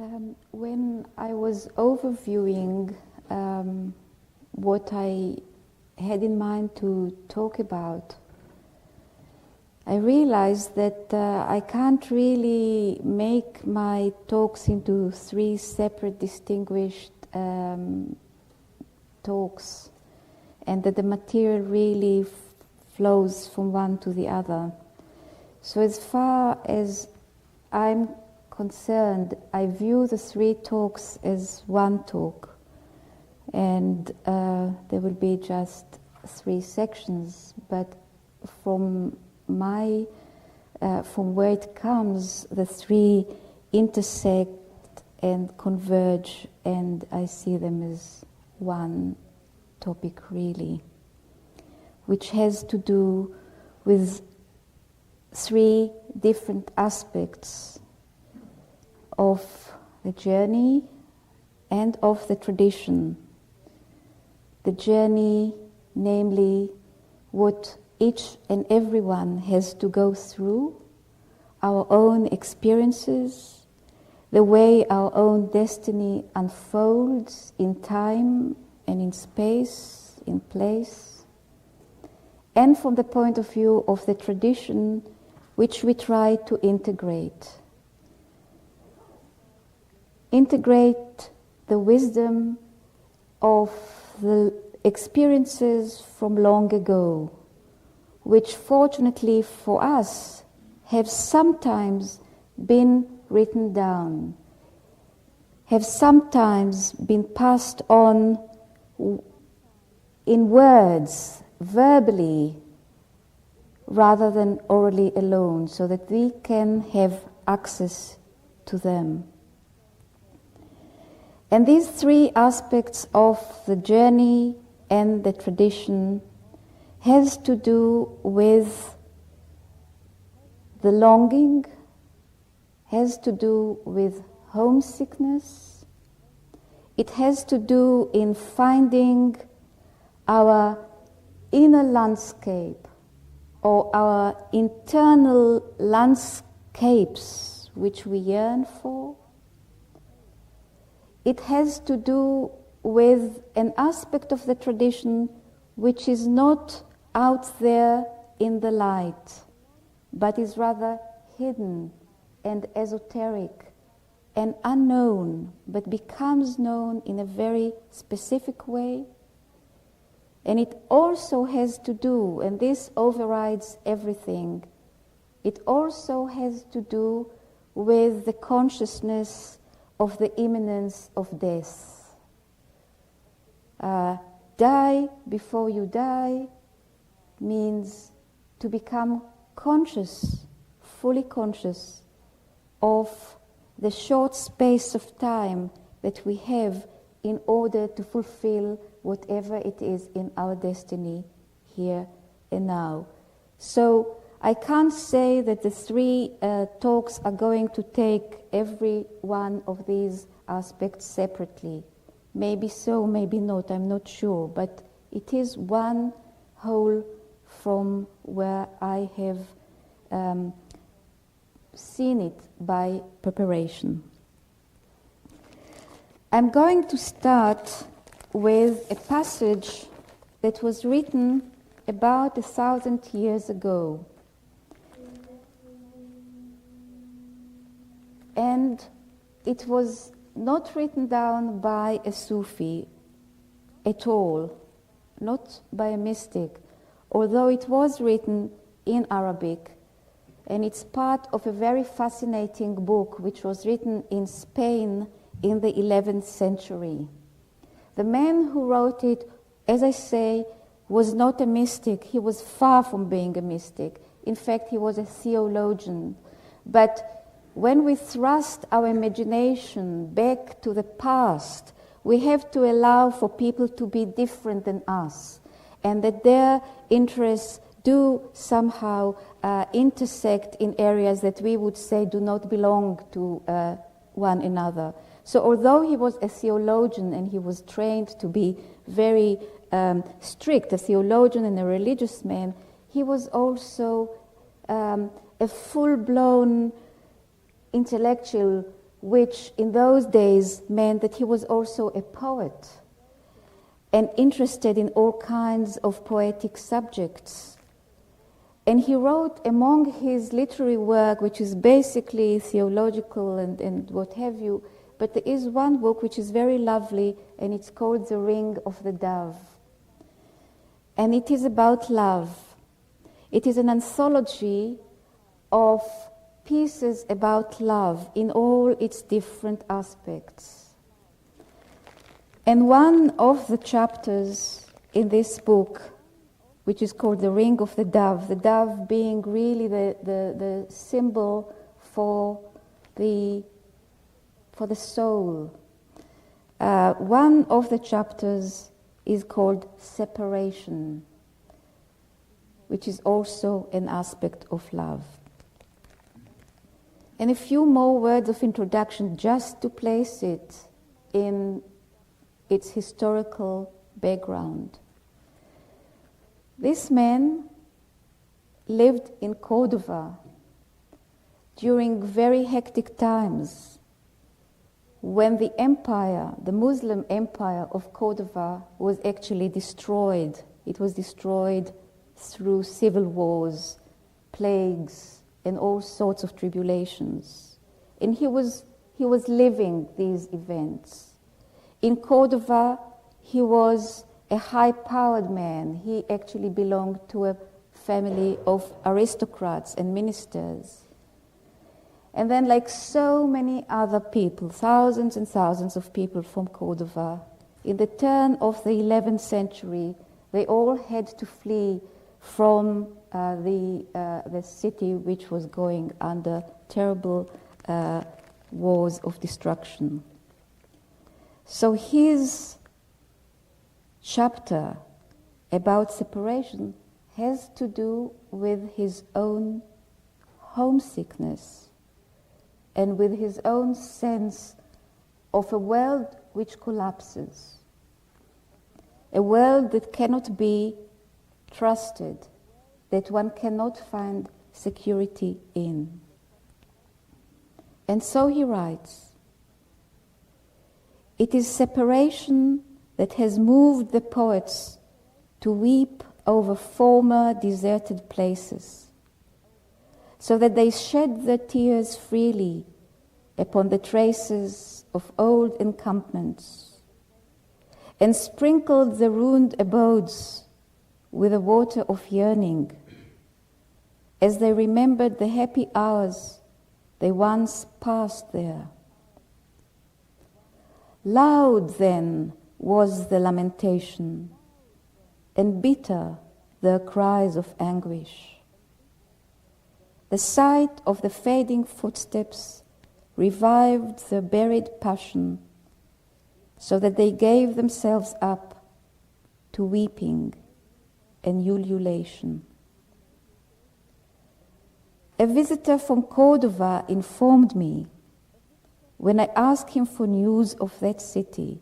When I was overviewing what I had in mind to talk about, I realized that I can't really make my talks into three separate, distinguished talks, and that the material really flows from one to the other. So as far as I'm concerned, I view the three talks as one talk, and there will be just three sections, but from where it comes, the three intersect and converge, and I see them as one topic really, which has to do with three different aspects of the journey and of the tradition. The journey, namely, what each and everyone has to go through, our own experiences, the way our own destiny unfolds in time and in space, in place, and from the point of view of the tradition which we try to integrate. Integrate the wisdom of the experiences from long ago, which fortunately for us have sometimes been written down, have sometimes been passed on in words, verbally, rather than orally alone, so that we can have access to them. And these three aspects of the journey and the tradition has to do with the longing, has to do with homesickness. It has to do in finding our inner landscape or our internal landscapes which we yearn for. It has to do with an aspect of the tradition which is not out there in the light, but is rather hidden and esoteric and unknown, but becomes known in a very specific way. And it also has to do, and this overrides everything, it also has to do with the consciousness of the imminence of death. Die before you die means to become conscious, fully conscious of the short space of time that we have in order to fulfill whatever it is in our destiny here and now. So I can't say that the three talks are going to take every one of these aspects separately. Maybe so, maybe not, I'm not sure, but it is one whole from where I have seen it by preparation. I'm going to start with a passage that was written about 1,000 years ago. And it was not written down by a Sufi at all, not by a mystic, although it was written in Arabic. And it's part of a very fascinating book which was written in Spain in the 11th century. The man who wrote it, as I say, was not a mystic. He was far from being a mystic. In fact, he was a theologian. But when we thrust our imagination back to the past, we have to allow for people to be different than us, and that their interests do somehow intersect in areas that we would say do not belong to one another. So although he was a theologian and he was trained to be very strict, a theologian and a religious man, he was also a full-blown intellectual which in those days meant that he was also a poet and interested in all kinds of poetic subjects. And he wrote among his literary work, which is basically theological and what have you, but there is one book which is very lovely, and it's called The Ring of the Dove. And it is about love. It is an anthology of pieces about love in all its different aspects. And one of the chapters in this book, which is called The Ring of the dove being really the symbol for the soul. One of the chapters is called Separation, which is also an aspect of love. And a few more words of introduction just to place it in its historical background. This man lived in Cordova during very hectic times when the empire, the Muslim empire of Cordova, was actually destroyed. It was destroyed through civil wars, plagues, and all sorts of tribulations. And he was living these events. In Cordova, he was a high-powered man. He actually belonged to a family of aristocrats and ministers. And then, like so many other people, thousands and thousands of people from Cordova, in the turn of the 11th century, they all had to flee from the city, which was going under terrible wars of destruction. So his chapter about separation has to do with his own homesickness and with his own sense of a world which collapses, a world that cannot be trusted, that one cannot find security in. And so he writes, "It is separation that has moved the poets to weep over former deserted places, so that they shed their tears freely upon the traces of old encampments, and sprinkled the ruined abodes with the water of yearning, as they remembered the happy hours they once passed there. Loud then was the lamentation, and bitter the cries of anguish. The sight of the fading footsteps revived the buried passion, so that they gave themselves up to weeping and ululation. A visitor from Cordova informed me, when I asked him for news of that city,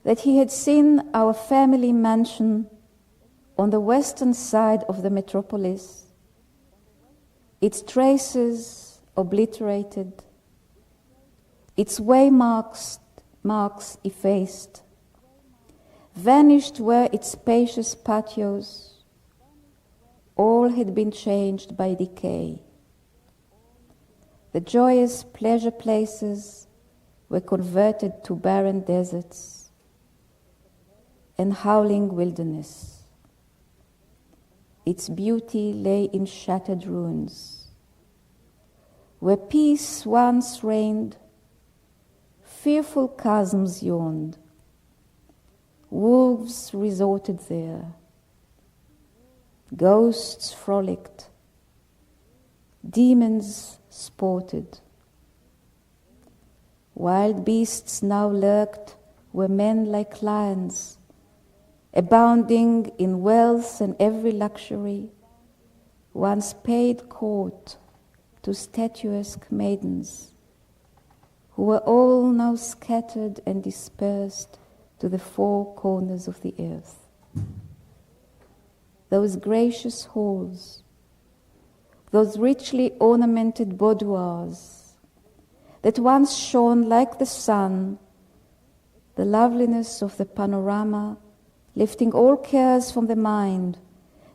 that he had seen our family mansion on the western side of the metropolis, its traces obliterated, its waymarks effaced. Vanished were its spacious patios. All had been changed by decay. The joyous pleasure places were converted to barren deserts and howling wilderness. Its beauty lay in shattered ruins. Where peace once reigned, fearful chasms yawned. Wolves resorted there. Ghosts frolicked. Demons sported. Wild beasts now lurked where men like lions, abounding in wealth and every luxury, once paid court to statuesque maidens, who were all now scattered and dispersed to the four corners of the earth. Those gracious halls, those richly ornamented boudoirs, that once shone like the sun, the loveliness of the panorama, lifting all cares from the mind,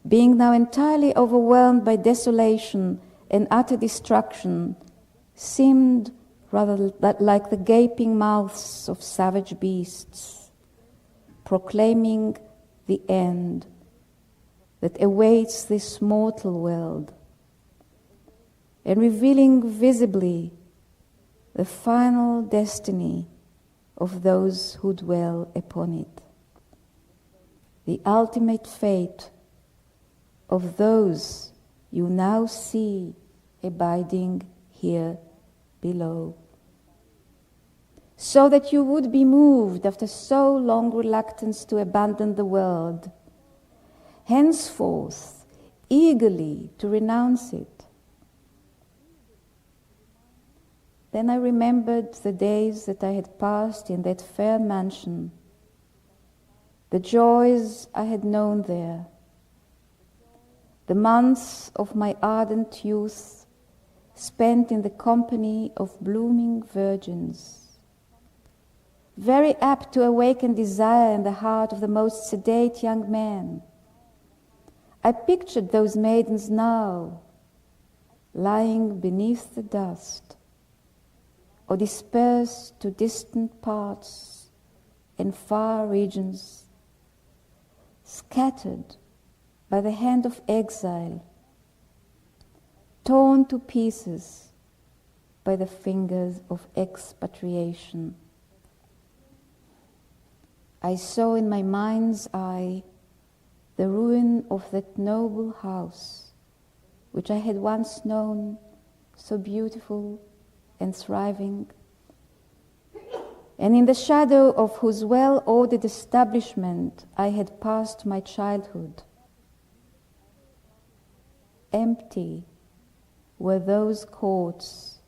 being now entirely overwhelmed by desolation and utter destruction, seemed rather like the gaping mouths of savage beasts, proclaiming the end that awaits this mortal world, and revealing visibly the final destiny of those who dwell upon it, the ultimate fate of those you now see abiding here below, so that you would be moved after so long reluctance to abandon the world, henceforth eagerly to renounce it. Then I remembered the days that I had passed in that fair mansion, the joys I had known there, the months of my ardent youth spent in the company of blooming virgins, very apt to awaken desire in the heart of the most sedate young man. I pictured those maidens now, lying beneath the dust, or dispersed to distant parts and far regions, scattered by the hand of exile, torn to pieces by the fingers of expatriation. I saw in my mind's eye the ruin of that noble house, which I had once known so beautiful and thriving, and in the shadow of whose well-ordered establishment I had passed my childhood. Empty were those courts,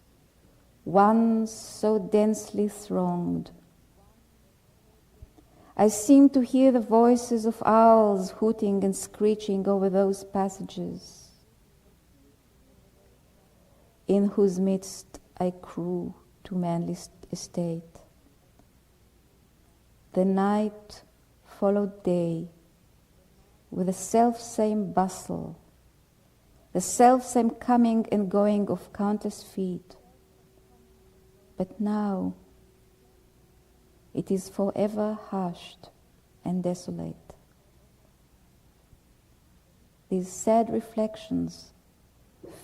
once so densely thronged. I seemed to hear the voices of owls hooting and screeching over those passages, in whose midst I grew to manly estate. The night followed day with the self-same bustle, the self-same coming and going of countless feet. But now it is forever hushed and desolate. These sad reflections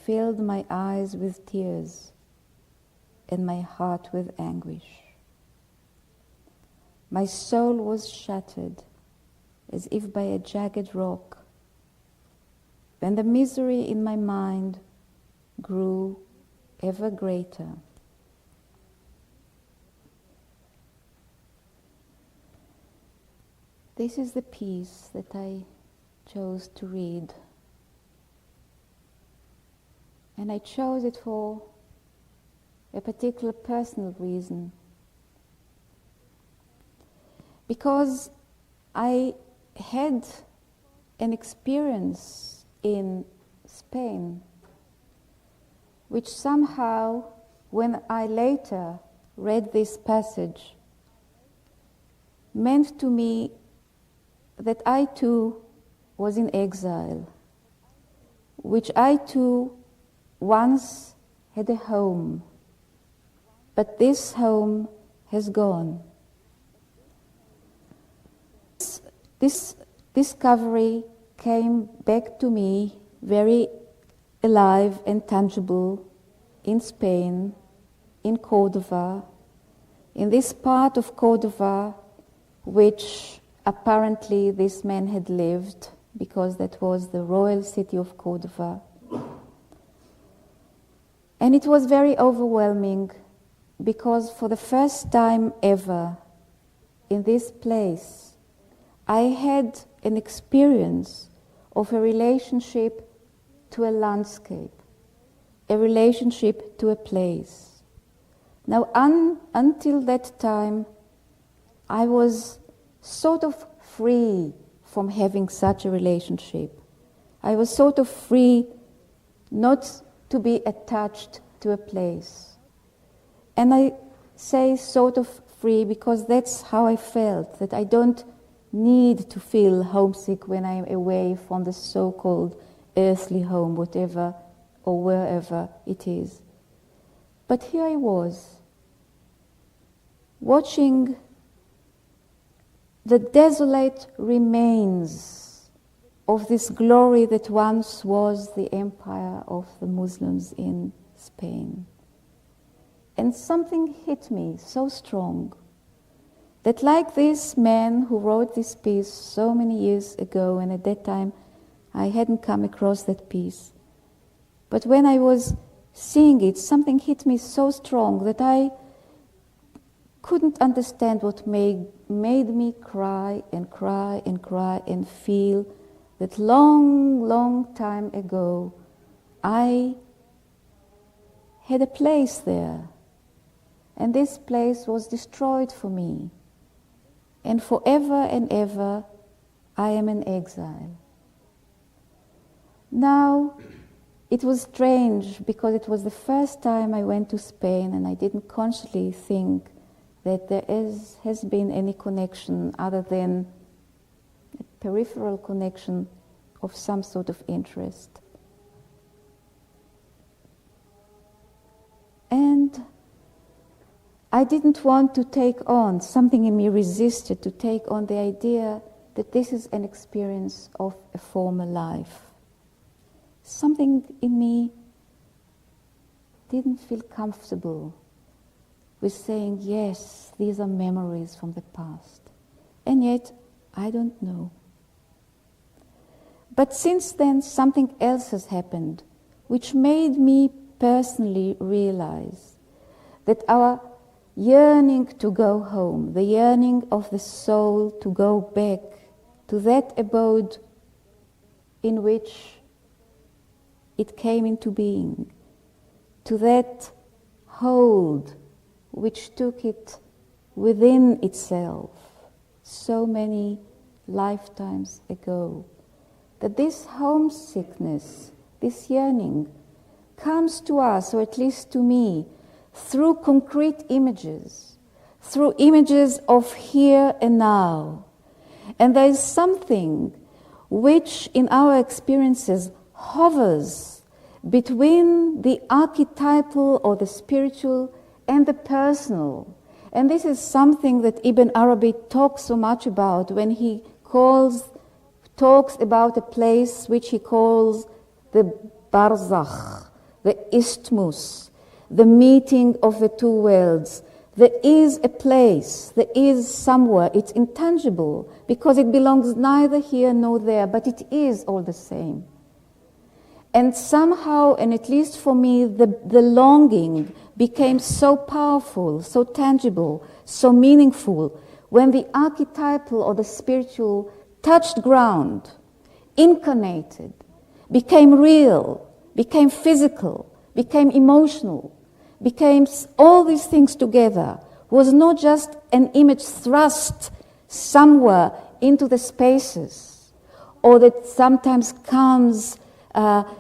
filled my eyes with tears and my heart with anguish. My soul was shattered as if by a jagged rock, and the misery in my mind grew ever greater. This is the piece that I chose to read. And I chose it for a particular personal reason. Because I had an experience in Spain, which somehow, when I later read this passage, meant to me that I too was in exile, which I too once had a home, but this home has gone. This discovery came back to me very alive and tangible in Spain, in Cordova, in this part of Cordova which apparently this man had lived, because that was the royal city of Cordova. And it was very overwhelming, because for the first time ever in this place I had an experience of a relationship to a landscape, a relationship to a place. Now, until that time, I was sort of free from having such a relationship. I was sort of free not to be attached to a place. And I say sort of free because that's how I felt, that I don't need to feel homesick when I'm away from the so-called earthly home, whatever or wherever it is. But here I was, watching the desolate remains of this glory that once was the empire of the Muslims in Spain. And something hit me so strong that, like this man who wrote this piece so many years ago, and at that time I hadn't come across that piece, but when I was seeing it, something hit me so strong that I couldn't understand what made me cry and cry and cry and feel that long time ago I had a place there, and this place was destroyed for me, and forever and ever I am in exile. Now, it was strange because it was the first time I went to Spain, and I didn't consciously think that there has been any connection other than a peripheral connection of some sort of interest. And I didn't want to take on, something in me resisted to take on the idea that this is an experience of a former life. Something in me didn't feel comfortable with saying, yes, these are memories from the past. And yet, I don't know. But since then, something else has happened, which made me personally realize that our yearning to go home, the yearning of the soul to go back to that abode in which it came into being, to that hold which took it within itself so many lifetimes ago, that this homesickness, this yearning, comes to us, or at least to me, through concrete images, through images of here and now. And there is something which in our experiences hovers between the archetypal or the spiritual and the personal. And this is something that Ibn Arabi talks so much about when he talks about a place which he calls the barzakh, the isthmus, the meeting of the two worlds. There is a place, there is somewhere, it's intangible because it belongs neither here nor there, but it is all the same. And somehow, and at least for me, the longing became so powerful, so tangible, so meaningful, when the archetypal or the spiritual touched ground, incarnated, became real, became physical, became emotional, became all these things together, was not just an image thrust somewhere into the spaces, or that sometimes comes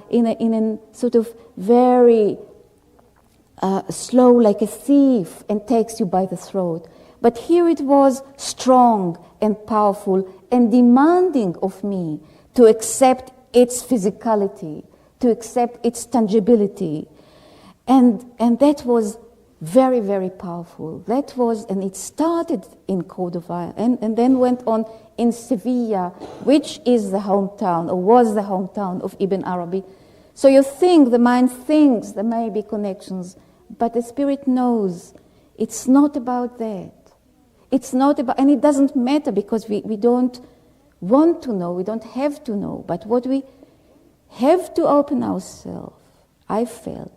in a sort of very slow, like a thief, and takes you by the throat. But here it was strong and powerful and demanding of me to accept its physicality, to accept its tangibility. And that was very, very powerful. That was, and it started in Cordova and then went on in Sevilla, which is the hometown, or was the hometown of Ibn Arabi. So you think, the mind thinks there may be connections, but the spirit knows it's not about that. It's not about, and it doesn't matter because we don't want to know, we don't have to know, but what we have to open ourselves, I felt,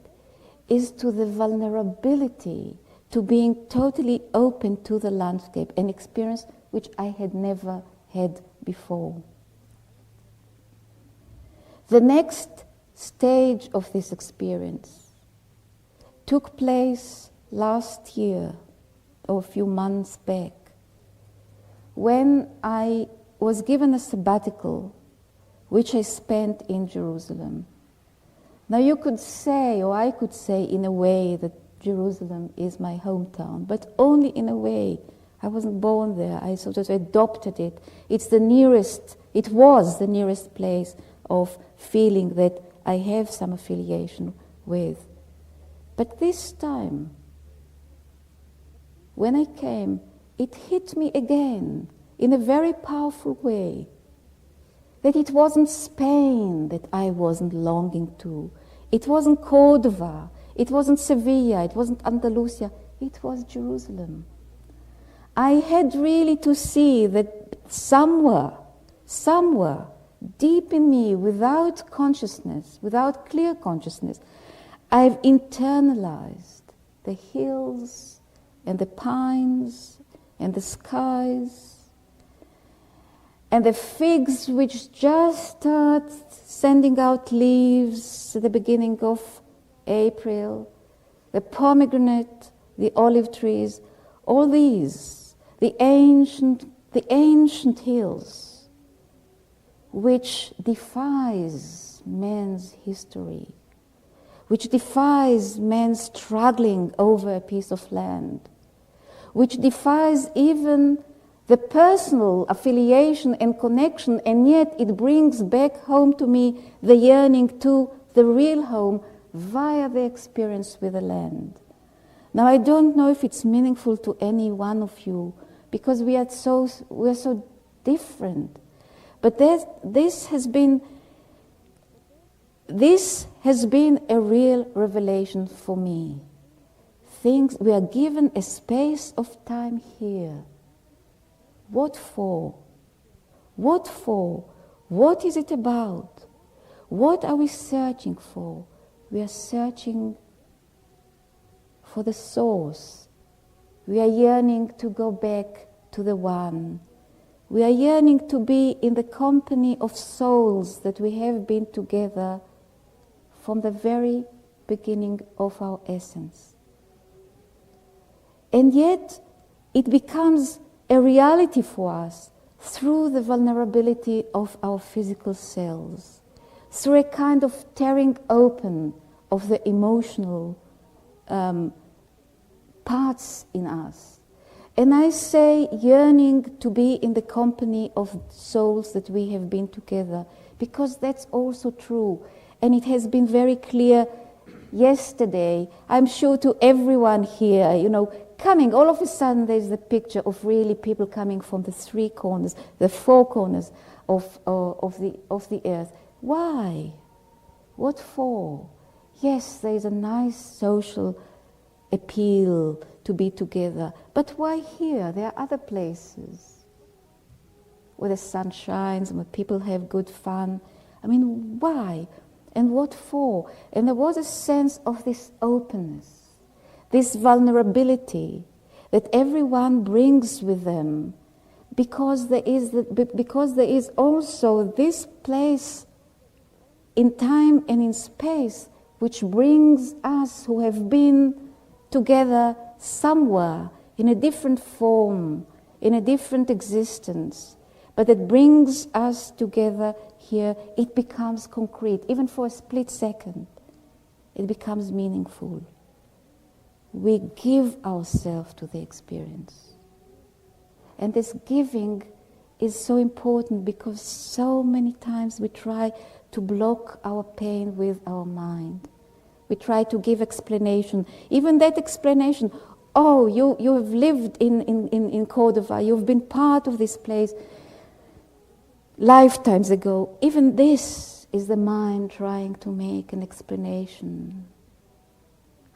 is to the vulnerability, to being totally open to the landscape, an experience which I had never had before. The next stage of this experience took place last year, or a few months back, when I was given a sabbatical, which I spent in Jerusalem. Now you could say, or I could say in a way, that Jerusalem is my hometown, but only in a way. I wasn't born there. I sort of adopted it. It was the nearest place of feeling that I have some affiliation with. But this time, when I came, it hit me again in a very powerful way that it wasn't Spain that I wasn't longing to. It wasn't Cordova. It wasn't Sevilla. It wasn't Andalusia. It was Jerusalem. I had really to see that somewhere, deep in me, without consciousness, without clear consciousness, I've internalized the hills and the pines and the skies and the figs which just start sending out leaves at the beginning of April, the pomegranate, the olive trees, all these, the ancient hills, which defies man's history, which defies man's struggling over a piece of land, which defies even the personal affiliation and connection, and yet it brings back home to me the yearning to the real home via the experience with the land. Now, I don't know if it's meaningful to any one of you, because we are so different. But this has been a real revelation for me. We are given a space of time here. What for? What for? What is it about? What are we searching for? We are searching for the source. We are yearning to go back to the one. We are yearning to be in the company of souls that we have been together from the very beginning of our essence. And yet, it becomes a reality for us through the vulnerability of our physical selves, through a kind of tearing open of the emotional parts in us. And I say yearning to be in the company of souls that we have been together, because that's also true. And it has been very clear yesterday, I'm sure, to everyone here, coming, all of a sudden there's the picture of really people coming from the three corners, the four corners of the earth. Why? What for? Yes, there's a nice social appeal to be together. But why here? There are other places where the sun shines and where people have good fun. I mean, why? And what for? And there was a sense of this openness, this vulnerability that everyone brings with them, because there is also this place in time and in space which brings us who have been together somewhere in a different form, in a different existence, but it brings us together here. It becomes concrete, even for a split second. It becomes meaningful. We give ourselves to the experience. And this giving is so important, because so many times we try to block our pain with our mind. We try to give explanation. Even that explanation, oh, you have lived in Cordova, you've been part of this place lifetimes ago. Even this is the mind trying to make an explanation.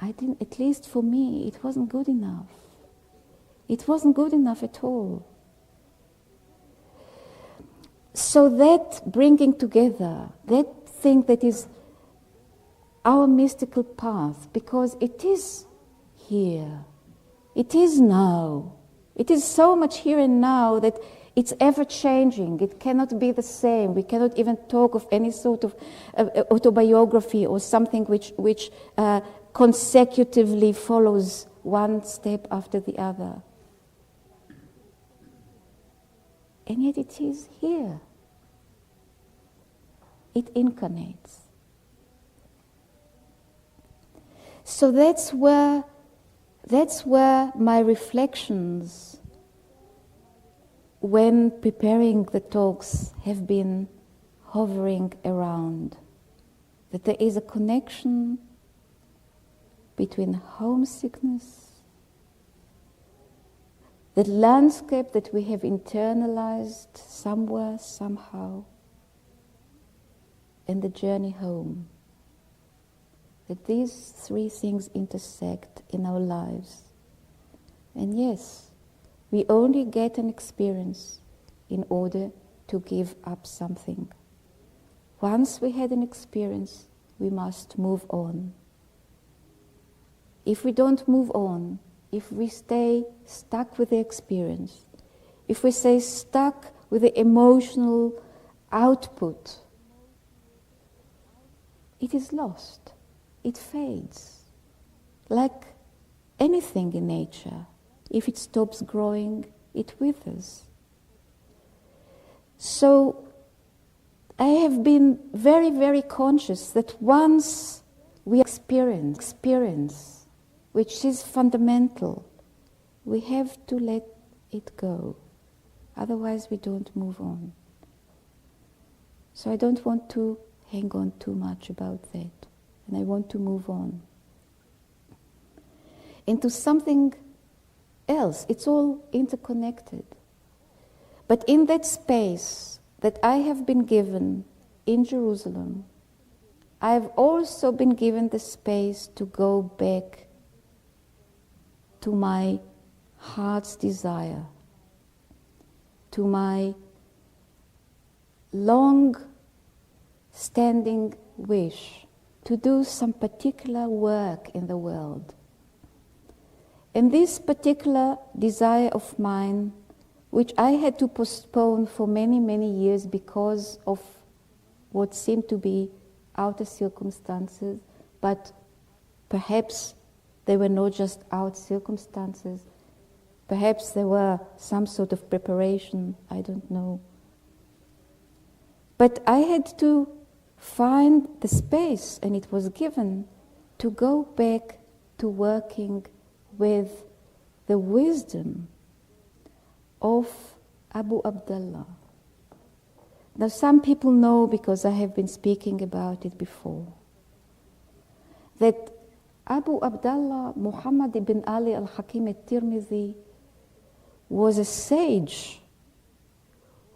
At least for me, it wasn't good enough. It wasn't good enough at all. So that bringing together, that thing that is our mystical path, because it is here, it is now, it is so much here and now that it's ever-changing. It cannot be the same. We cannot even talk of any sort of autobiography or something which consecutively follows one step after the other. And yet it is here. It incarnates. So that's where that's where my reflections when preparing the talks have been hovering around. That there is a connection between homesickness, the landscape that we have internalized somewhere, somehow, and the journey home. That these three things intersect in our lives. And yes, we only get an experience in order to give up something. Once we had an experience, we must move on. If we don't move on, if we stay stuck with the experience, if we stay stuck with the emotional output, it is lost. It fades. Like anything in nature, if it stops growing, it withers. So I have been very, very conscious that once we experience, which is fundamental, we have to let it go. Otherwise we don't move on. So I don't want to hang on too much about that. And I want to move on into something else. It's all interconnected. But in that space that I have been given in Jerusalem, I've also been given the space to go back to my heart's desire, to my long-standing wish to do some particular work in the world. And this particular desire of mine, which I had to postpone for many, many years because of what seemed to be outer circumstances, but perhaps they were not just outer circumstances, perhaps there were some sort of preparation, I don't know. But I had to find the space, and it was given, to go back to working with the wisdom of Abu Abdallah. Now some people know, because I have been speaking about it before, that Abu Abdallah Muhammad ibn Ali al-Hakim al-Tirmidhi was a sage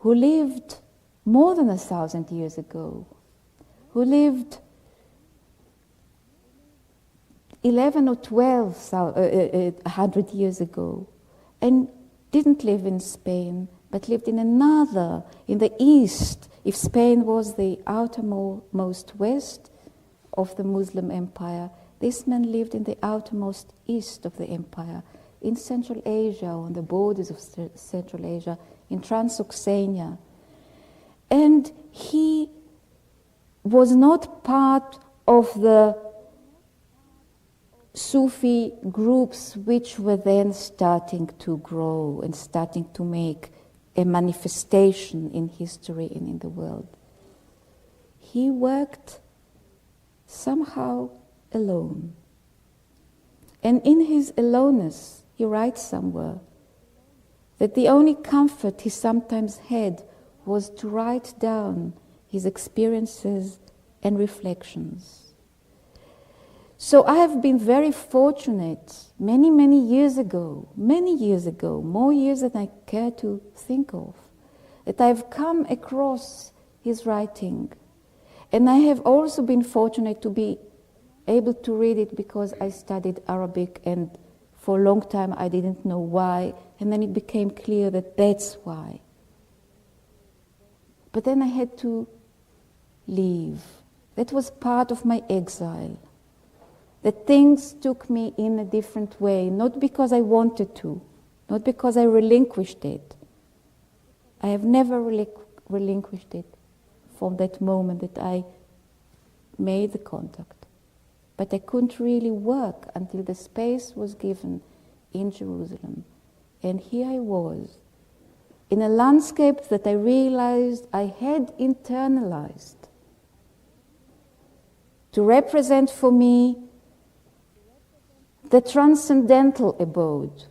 who lived more than 1,000 years ago, who lived 11 or 1,200 years ago, and didn't live in Spain, but lived in another, in the east. If Spain was the outermost west of the Muslim empire, this man lived in the outermost east of the empire, in Central Asia, on the borders of Central Asia, in Transoxania. And he was not part of the Sufi groups which were then starting to grow and starting to make a manifestation in history and in the world. He worked somehow alone. And in his aloneness, he writes somewhere that the only comfort he sometimes had was to write down his experiences and reflections. So I have been very fortunate many, many years ago, more years than I care to think of, that I've come across his writing. And I have also been fortunate to be able to read it because I studied Arabic, and for a long time I didn't know why, and then it became clear that that's why. But then I had to leave. That was part of my exile. That things took me in a different way, not because I wanted to, not because I relinquished it. I have never relinquished it from that moment that I made the contact. But I couldn't really work until the space was given in Jerusalem. And here I was, in a landscape that I realized I had internalized, to represent for me the transcendental abode,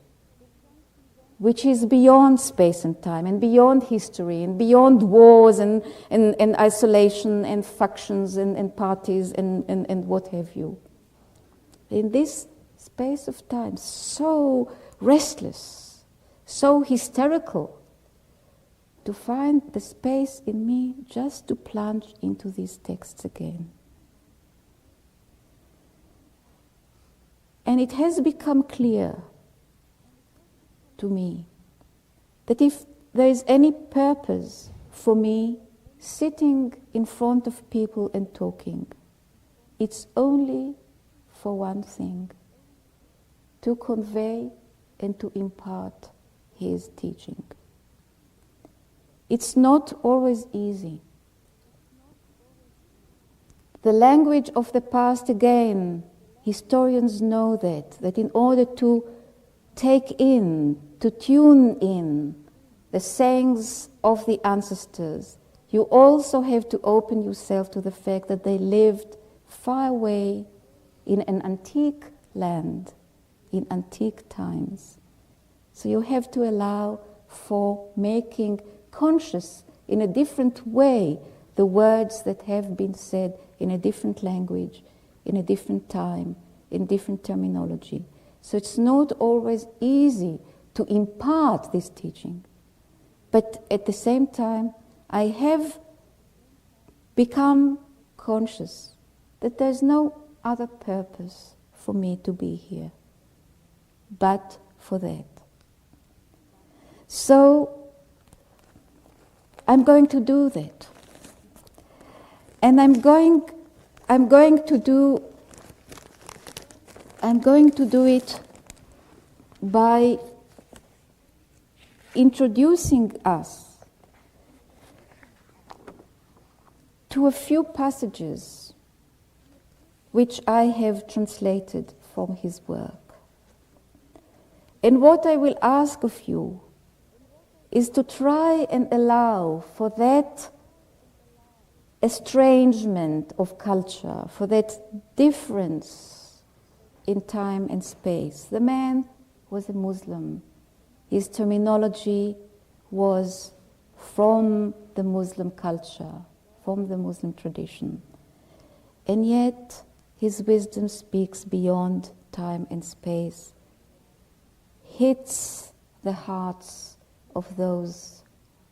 which is beyond space and time, and beyond history, and beyond wars, and isolation, and factions, and parties, and what have you. In this space of time, so restless, so hysterical, to find the space in me just to plunge into these texts again. And it has become clear to me that if there is any purpose for me sitting in front of people and talking, it's only for one thing: to convey and to impart his teaching. It's not always easy. The language of the past, again, historians know that in order to take in, to tune in the sayings of the ancestors, you also have to open yourself to the fact that they lived far away in an antique land, in antique times. So you have to allow for making conscious in a different way the words that have been said in a different language, in a different time, in different terminology. So it's not always easy to impart this teaching. But at the same time, I have become conscious that there's no other purpose for me to be here but for that. So I'm going to do that. And I'm going to do it by introducing us to a few passages which I have translated from his work. And what I will ask of you is to try and allow for that estrangement of culture, for that difference in time and space. The man was a Muslim. His terminology was from the Muslim culture, from the Muslim tradition. And yet, his wisdom speaks beyond time and space, hits the hearts of those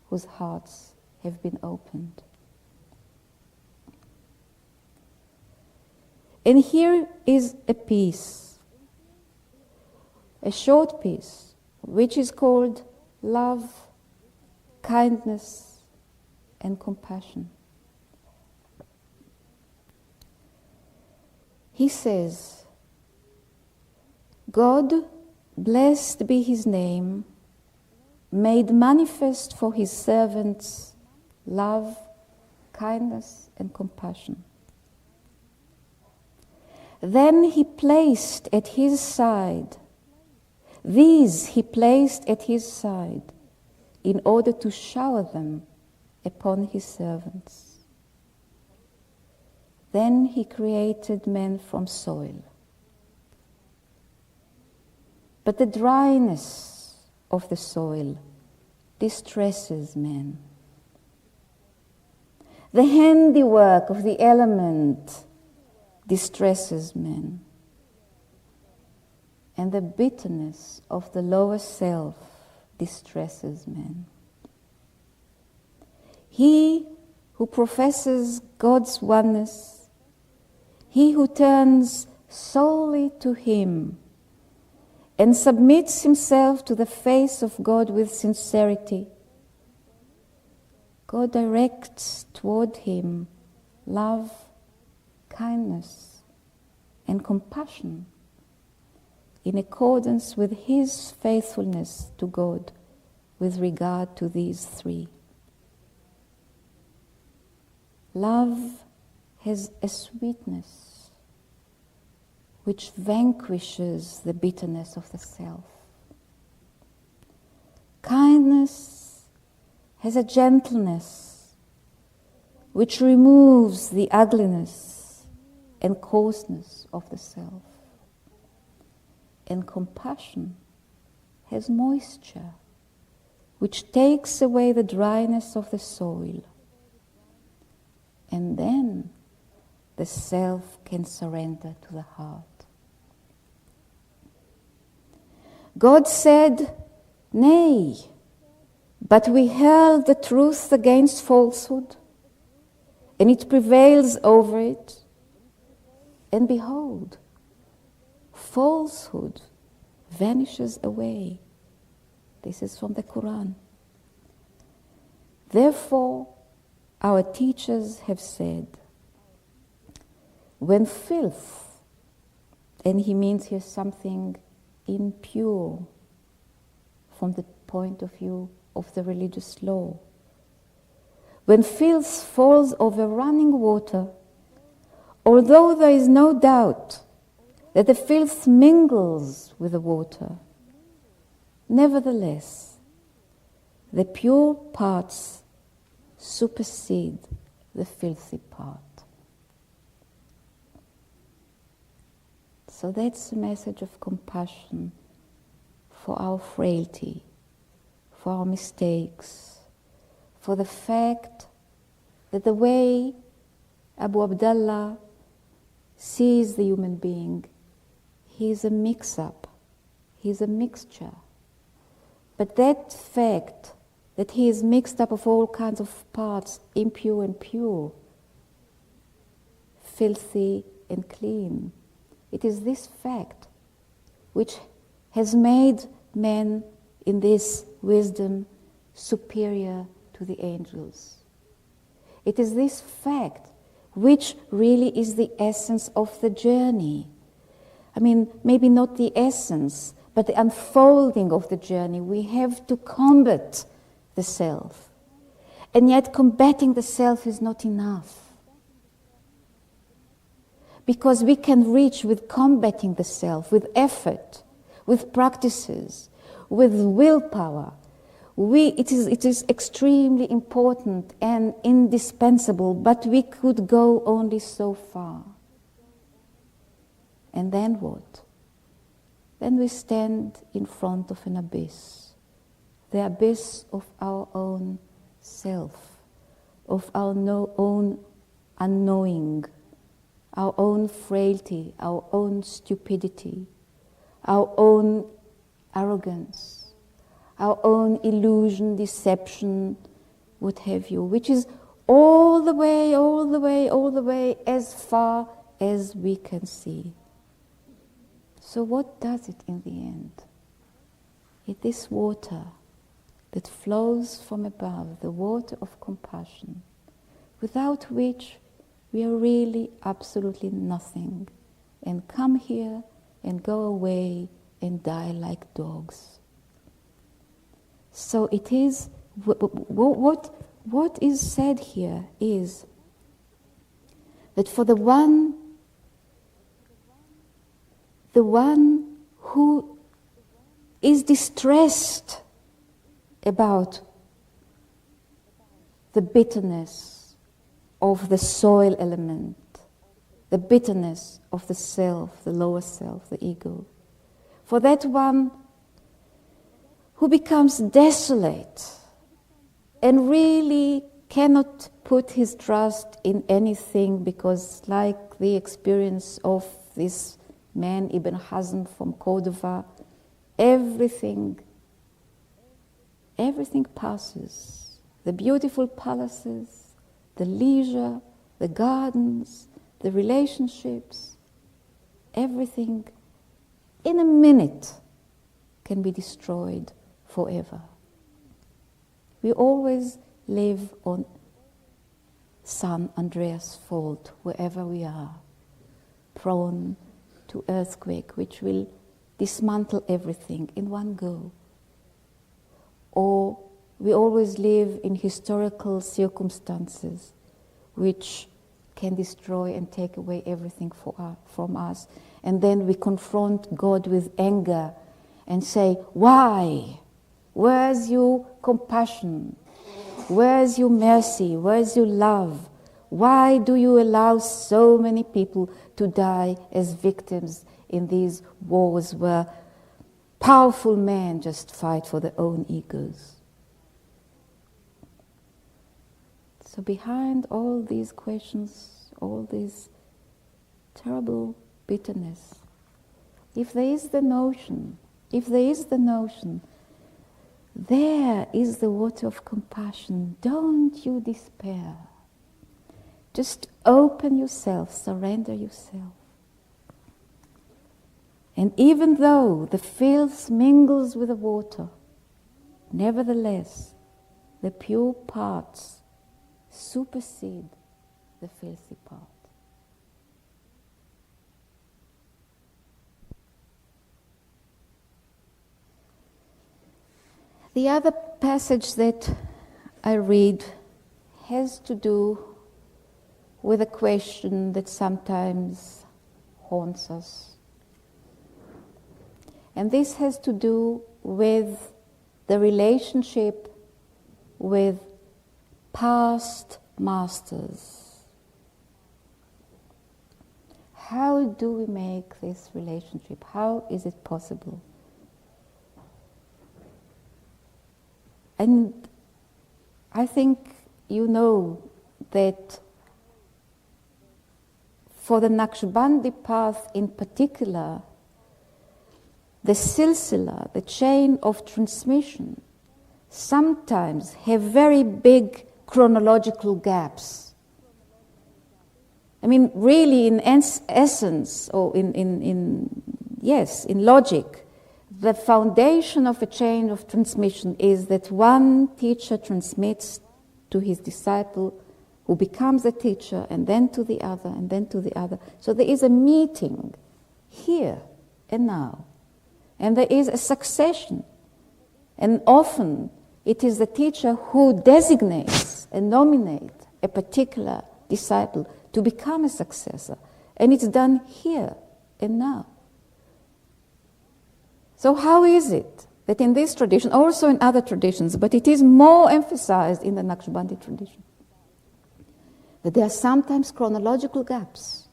whose hearts have been opened. And here is a piece, a short piece, which is called Love, Kindness, and Compassion. He says, God, blessed be his name, made manifest for his servants love, kindness, and compassion. Then he placed at his side, these he placed at his side in order to shower them upon his servants. Then he created men from soil. But the dryness of the soil distresses men. The handiwork of the element distresses men. And the bitterness of the lower self distresses men. He who professes God's oneness, he who turns solely to him and submits himself to the face of God with sincerity, God directs toward him love, kindness, and compassion in accordance with his faithfulness to God with regard to these three. Love has a sweetness which vanquishes the bitterness of the self. Kindness has a gentleness which removes the ugliness and coarseness of the self. And compassion has moisture, which takes away the dryness of the soil. And then the self can surrender to the heart. God said, "Nay, but we held the truth against falsehood, and it prevails over it. And behold, falsehood vanishes away." This is from the Quran. Therefore, our teachers have said, when filth, and he means here something impure from the point of view of the religious law, when filth falls over running water, although there is no doubt that the filth mingles with the water, nevertheless, the pure parts supersede the filthy part. So that's the message of compassion for our frailty, for our mistakes, for the fact that the way Abu Abdallah sees the human being, he is a mix-up, he is a mixture. But that fact that he is mixed up of all kinds of parts, impure and pure, filthy and clean, it is this fact which has made man in this wisdom superior to the angels. It is this fact which really is the essence of the journey. I mean, maybe not the essence, but the unfolding of the journey. We have to combat the self. And yet combating the self is not enough. Because we can reach with combating the self, with effort, with practices, with willpower. It is extremely important and indispensable, but we could go only so far. And then what? Then we stand in front of an abyss, the abyss of our own self, of our own unknowing, our own frailty, our own stupidity, our own arrogance, our own illusion, deception, what have you, which is all the way as far as we can see. So what does it in the end? It is water that flows from above, the water of compassion, without which we are really absolutely nothing, and come here and go away and die like dogs. So it is, what is said here is that for the one who is distressed about the bitterness of the soil element, the bitterness of the self, the lower self, the ego, for that one who becomes desolate and really cannot put his trust in anything, because like the experience of this man Ibn Hazm from Cordova, everything passes. The beautiful palaces, the leisure, the gardens, the relationships, everything in a minute can be destroyed forever. We always live on San Andreas fault wherever we are, prone to earthquake which will dismantle everything in one go. Or we always live in historical circumstances which can destroy and take away everything from us. And then we confront God with anger and say, why? Where's your compassion? Where's your mercy? Where's your love? Why do you allow so many people to die as victims in these wars where powerful men just fight for their own egos. So behind all these questions, all this terrible bitterness, if there is the notion, there is the water of compassion, don't you despair. Just open yourself, surrender yourself. And even though the filth mingles with the water, nevertheless, the pure parts supersede the filthy part. The other passage that I read has to do with a question that sometimes haunts us. And this has to do with the relationship with past masters. How do we make this relationship? How is it possible? And I think you know that for the Naqshbandi path in particular, the silsila, the chain of transmission, sometimes have very big chronological gaps. I mean, really, in essence, or in logic, the foundation of a chain of transmission is that one teacher transmits to his disciple, who becomes a teacher, and then to the other, and then to the other. So there is a meeting here and now. And there is a succession. And often it is the teacher who designates and nominates a particular disciple to become a successor. And it's done here and now. So how is it that in this tradition, also in other traditions, but it is more emphasized in the Naqshbandi tradition, that there are sometimes chronological gaps,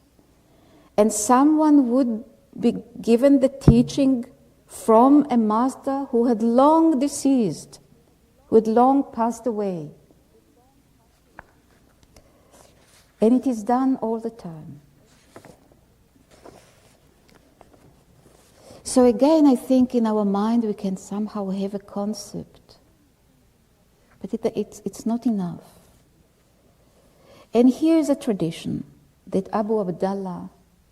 and someone would be given the teaching from a master who had long deceased, who had long passed away. And it is done all the time. So again, I think in our mind we can somehow have a concept, but it's not enough. And here is a tradition that Abu Abdallah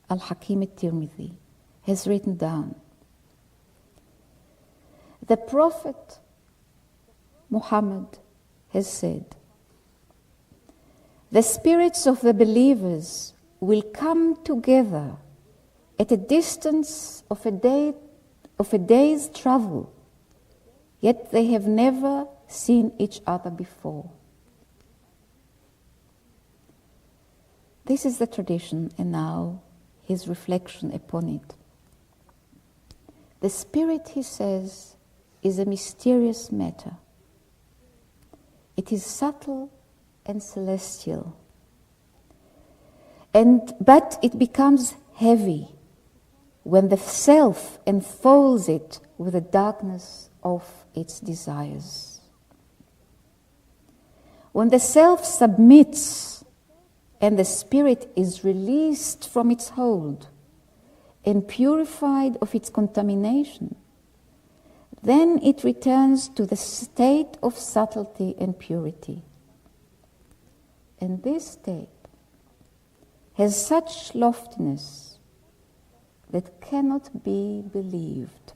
al-Hakim al-Tirmidhi has written down. The Prophet Muhammad has said, the spirits of the believers will come together at a distance of a day's travel, yet they have never seen each other before. This is the tradition, and now his reflection upon it. The spirit, he says, is a mysterious matter. It is subtle and celestial, but it becomes heavy when the self enfolds it with the darkness of its desires. When the self submits and the spirit is released from its hold and purified of its contamination, then it returns to the state of subtlety and purity. And this state has such loftiness that cannot be believed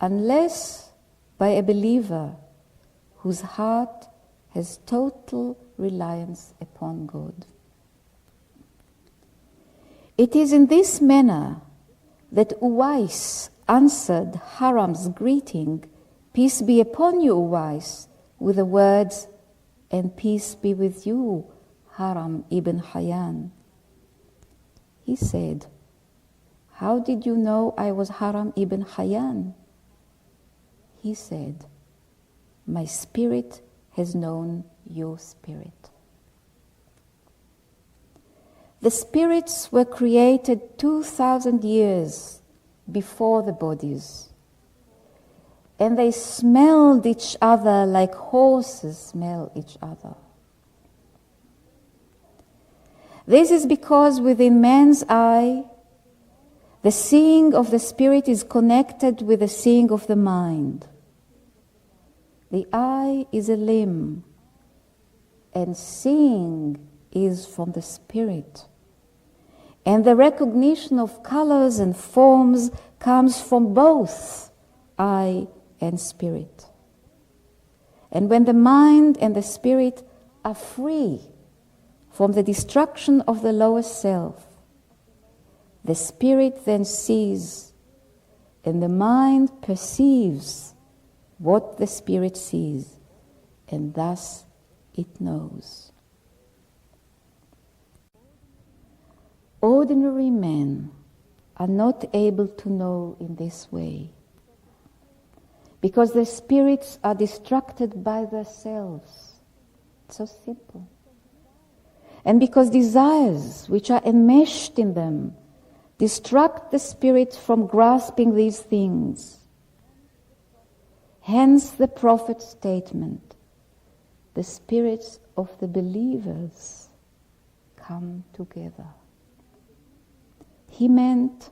unless by a believer whose heart has total reliance upon God. It is in this manner that Uwais answered Haram's greeting, "Peace be upon you, Uwais," with the words, "And peace be with you, Haram ibn Hayyan." He said, "How did you know I was Haram ibn Hayyan?" He said, "My spirit has known your spirit." The spirits were created 2,000 years before the bodies, and they smelled each other like horses smell each other. This is because within man's eye, the seeing of the spirit is connected with the seeing of the mind. The eye is a limb, and seeing is from the spirit. And the recognition of colors and forms comes from both eye and spirit. And when the mind and the spirit are free from the destruction of the lower self, the spirit then sees, and the mind perceives what the spirit sees, and thus it knows. Ordinary men are not able to know in this way, because their spirits are distracted by themselves. It's so simple. And because desires which are enmeshed in them distract the spirit from grasping these things. Hence the prophet's statement, the spirits of the believers come together. He meant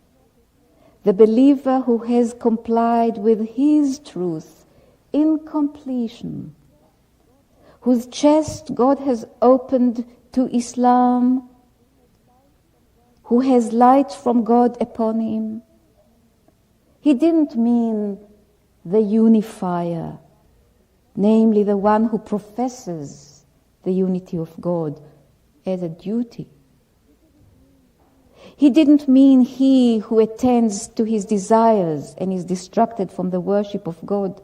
the believer who has complied with his truth in completion, whose chest God has opened to Islam, who has light from God upon him. He didn't mean the unifier, namely the one who professes the unity of God as a duty. He didn't mean he who attends to his desires and is distracted from the worship of God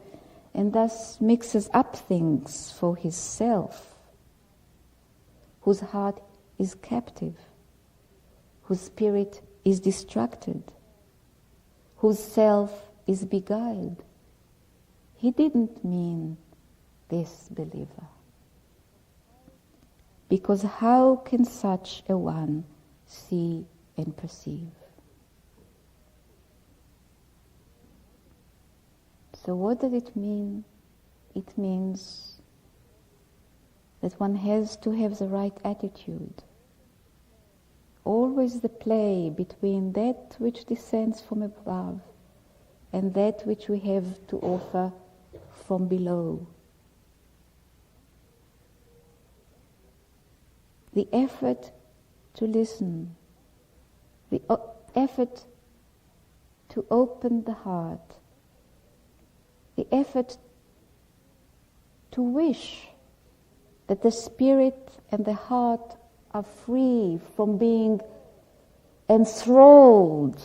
and thus mixes up things for his self, whose heart is captive, whose spirit is distracted, whose self is beguiled. He didn't mean this believer. Because how can such a one see and perceive? So what does it mean? It means that one has to have the right attitude. Always the play between that which descends from above and that which we have to offer from below. The effort to listen, the effort to open the heart, the effort to wish that the spirit and the heart are free from being enthralled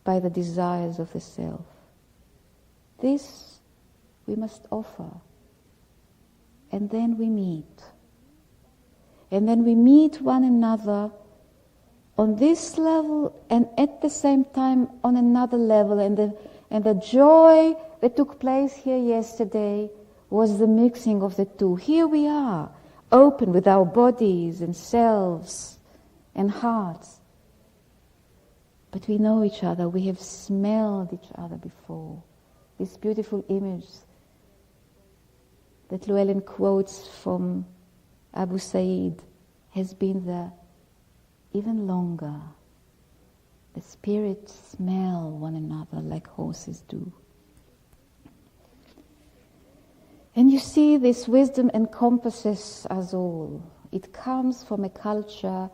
by the desires of the self. This we must offer. And then we meet. And then we meet one another on this level and at the same time on another level. And the joy that took place here yesterday was the mixing of the two. Here we are, open with our bodies and selves and hearts. But we know each other, we have smelled each other before. This beautiful image that Llewellyn quotes from Abu Said has been there even longer. The spirits smell one another like horses do. And you see, this wisdom encompasses us all. It comes from a culture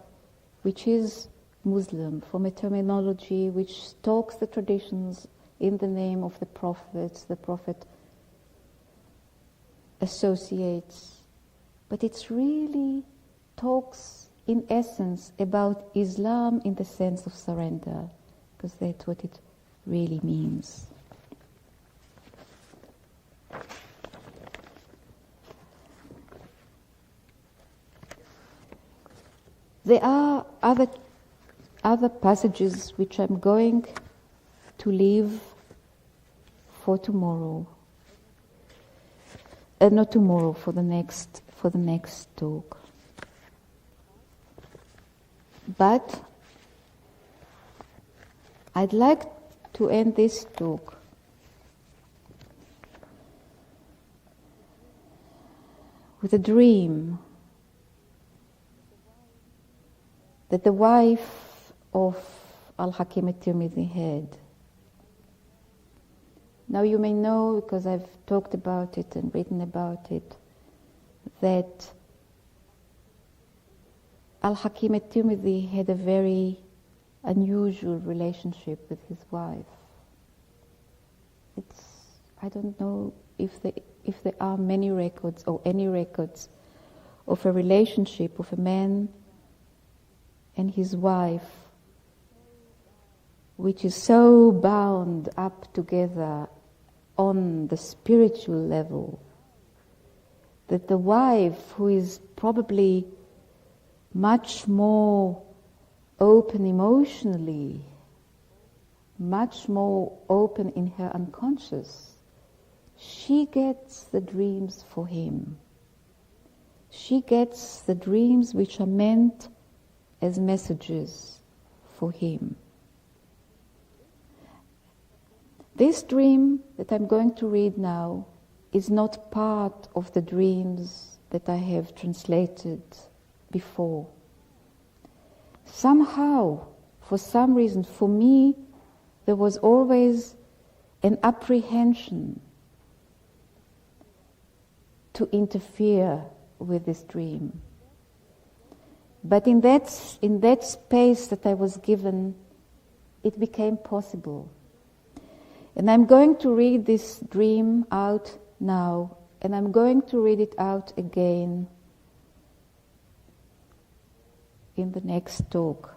which is Muslim, from a terminology which stalks the traditions in the name of the prophets. The prophet associates. But it really talks in essence about Islam in the sense of surrender, because that's what it really means. There are other passages which I'm going to leave for tomorrow. Not tomorrow, for the next talk. But I'd like to end this talk with a dream that the wife of Al-Hakim al-Tirmidhi had. Now you may know, because I've talked about it and written about it, that Al-Hakim al-Tirmidhi had a very unusual relationship with his wife. I don't know if there are many records or any records of a relationship of a man and his wife which is so bound up together on the spiritual level that the wife, who is probably much more open emotionally, much more open in her unconscious, she gets the dreams for him. She gets the dreams which are meant as messages for him. This dream that I'm going to read now is not part of the dreams that I have translated before. Somehow, for some reason, for me, there was always an apprehension to interfere with this dream. But in that space that I was given, it became possible. And I'm going to read this dream out now, and I'm going to read it out again in the next talk.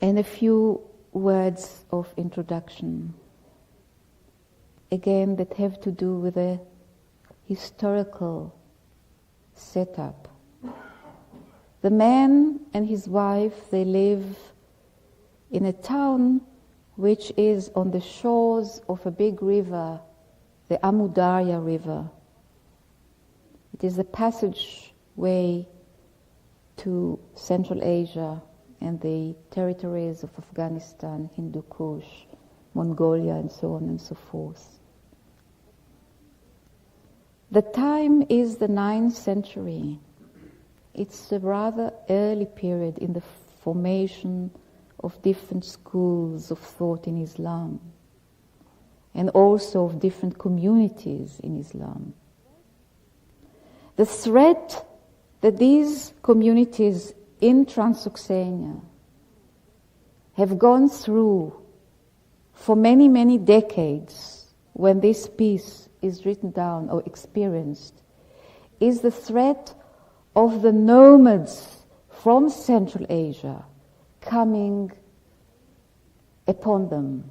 And a few words of introduction, again, that have to do with a historical setup. The man and his wife, they live in a town which is on the shores of a big river, the Amu Darya River. It is the passageway to Central Asia and the territories of Afghanistan, Hindu Kush, Mongolia, and so on and so forth. The time is the 9th century. It's a rather early period in the formation of different schools of thought in Islam, and also of different communities in Islam. The threat that these communities in Transoxania have gone through for many, many decades, when this piece is written down or experienced, is the threat of the nomads from Central Asia coming upon them.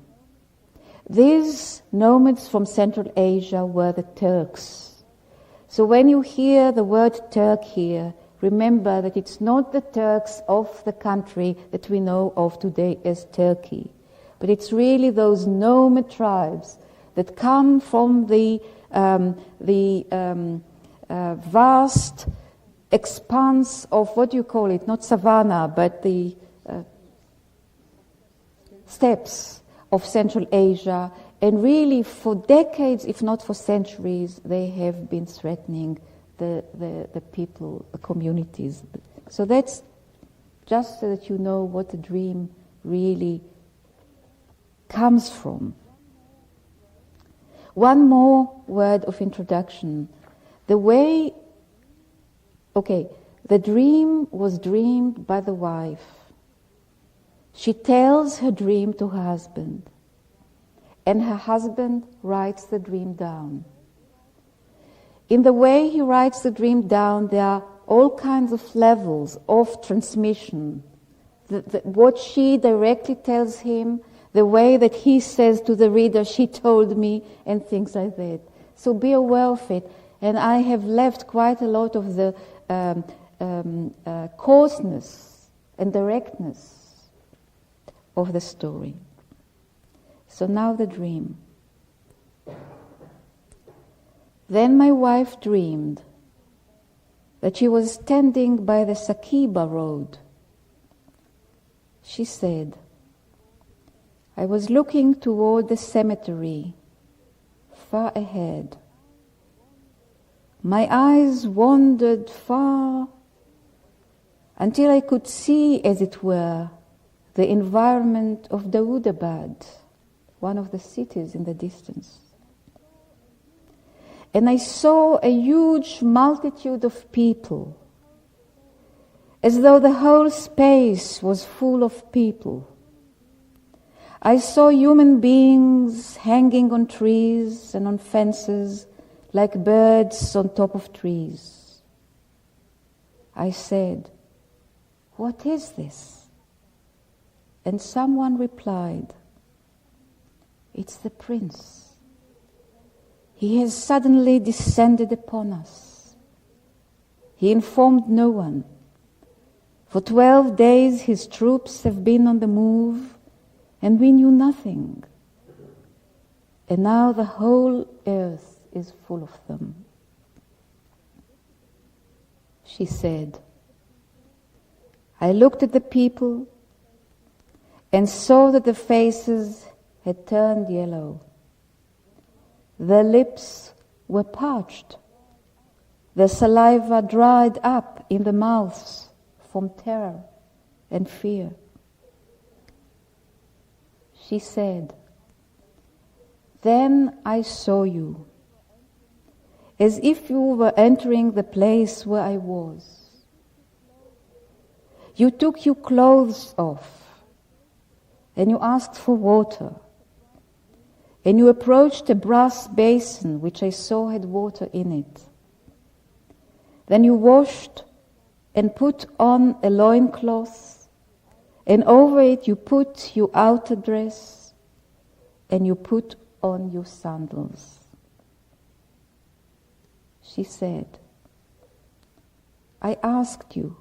These nomads from Central Asia were the Turks. So when you hear the word Turk here, remember that it's not the Turks of the country that we know of today as Turkey, but it's really those nomad tribes that come from the vast expanse of, what do you call it, not savanna, but the steppes of Central Asia, and really for decades, if not for centuries, they have been threatening the people, the communities. So that's just so that you know what the dream really comes from. One more word of introduction. The dream was dreamed by the wife. She tells her dream to her husband, and her husband writes the dream down. In the way he writes the dream down, there are all kinds of levels of transmission. What she directly tells him, the way that he says to the reader, she told me, and things like that. So be aware of it. And I have left quite a lot of the coarseness and directness of the story. So now the dream. Then my wife dreamed that she was standing by the Sakiba road. She said, I was looking toward the cemetery, far ahead. My eyes wandered far until I could see, as it were, the environment of Dawoodabad, one of the cities in the distance. And I saw a huge multitude of people, as though the whole space was full of people. I saw human beings hanging on trees and on fences like birds on top of trees. I said, what is this? And someone replied, it's the prince. He has suddenly descended upon us. He informed no one. For 12 days his troops have been on the move, and we knew nothing. And now the whole earth is full of them. She said, I looked at the people and saw that the faces had turned yellow. Their lips were parched. Their saliva dried up in the mouths from terror and fear. She said, then I saw you, as if you were entering the place where I was. You took your clothes off, and you asked for water, and you approached a brass basin which I saw had water in it. Then you washed and put on a loincloth, and over it you put your outer dress, and you put on your sandals. She said, I asked you,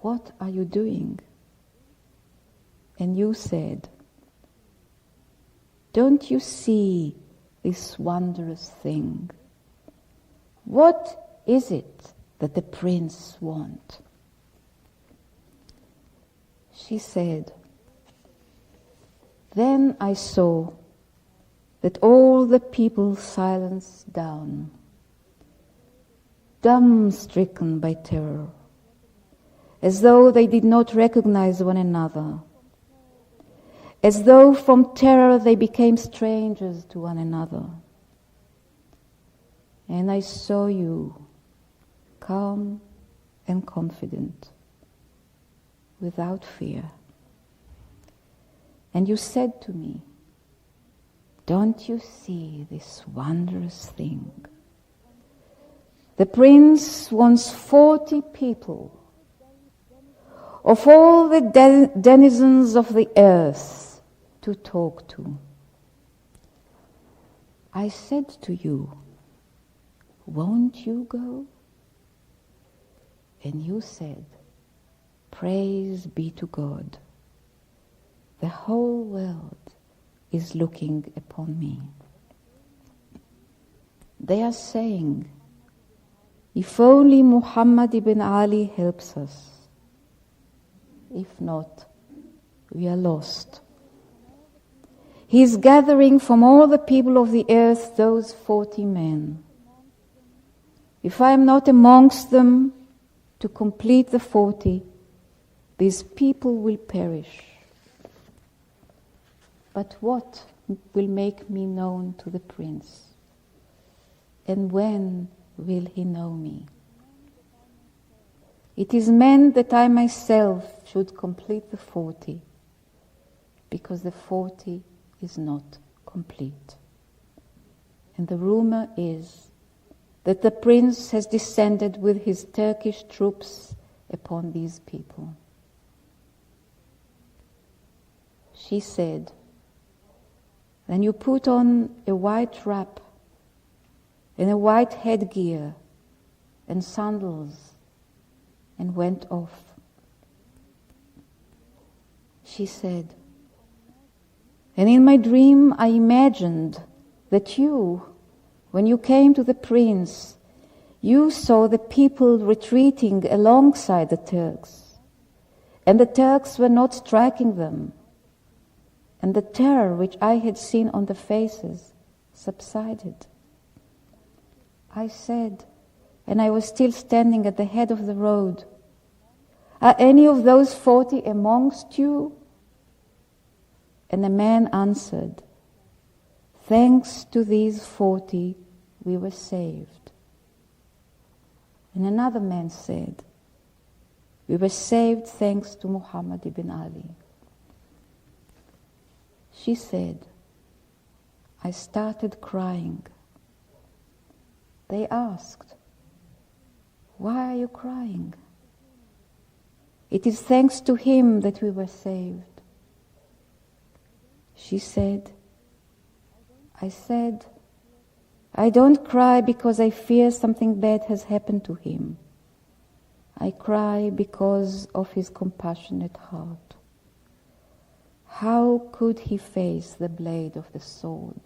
what are you doing? And you said, don't you see this wondrous thing? What is it that the prince wants? She said, then I saw that all the people silenced down, dumb-stricken by terror, as though they did not recognize one another, as though from terror they became strangers to one another. And I saw you, calm and confident, without fear. And you said to me, don't you see this wondrous thing? The prince wants 40 people, of all the denizens of the earth, to talk to. I said to you, won't you go? And you said, praise be to God. The whole world is looking upon me. They are saying, if only Muhammad ibn Ali helps us. If not, we are lost. He is gathering from all the people of the earth those 40 men. If I am not amongst them to complete the 40, these people will perish. But what will make me known to the prince? And when will he know me? It is meant that I myself should complete the 40, because the 40 is not complete. And the rumor is that the prince has descended with his Turkish troops upon these people. She said, then you put on a white wrap and a white headgear and sandals and went off. She said, and in my dream I imagined that you, when you came to the prince, you saw the people retreating alongside the Turks, and the Turks were not striking them, and the terror which I had seen on the faces subsided. I said, and I was still standing at the head of the road, are any of those 40 amongst you? And the man answered, thanks to these 40, we were saved. And another man said, we were saved thanks to Muhammad ibn Ali. She said, I started crying. They asked, why are you crying? It is thanks to him that we were saved. She said, I don't cry because I fear something bad has happened to him. I cry because of his compassionate heart. How could he face the blade of the sword?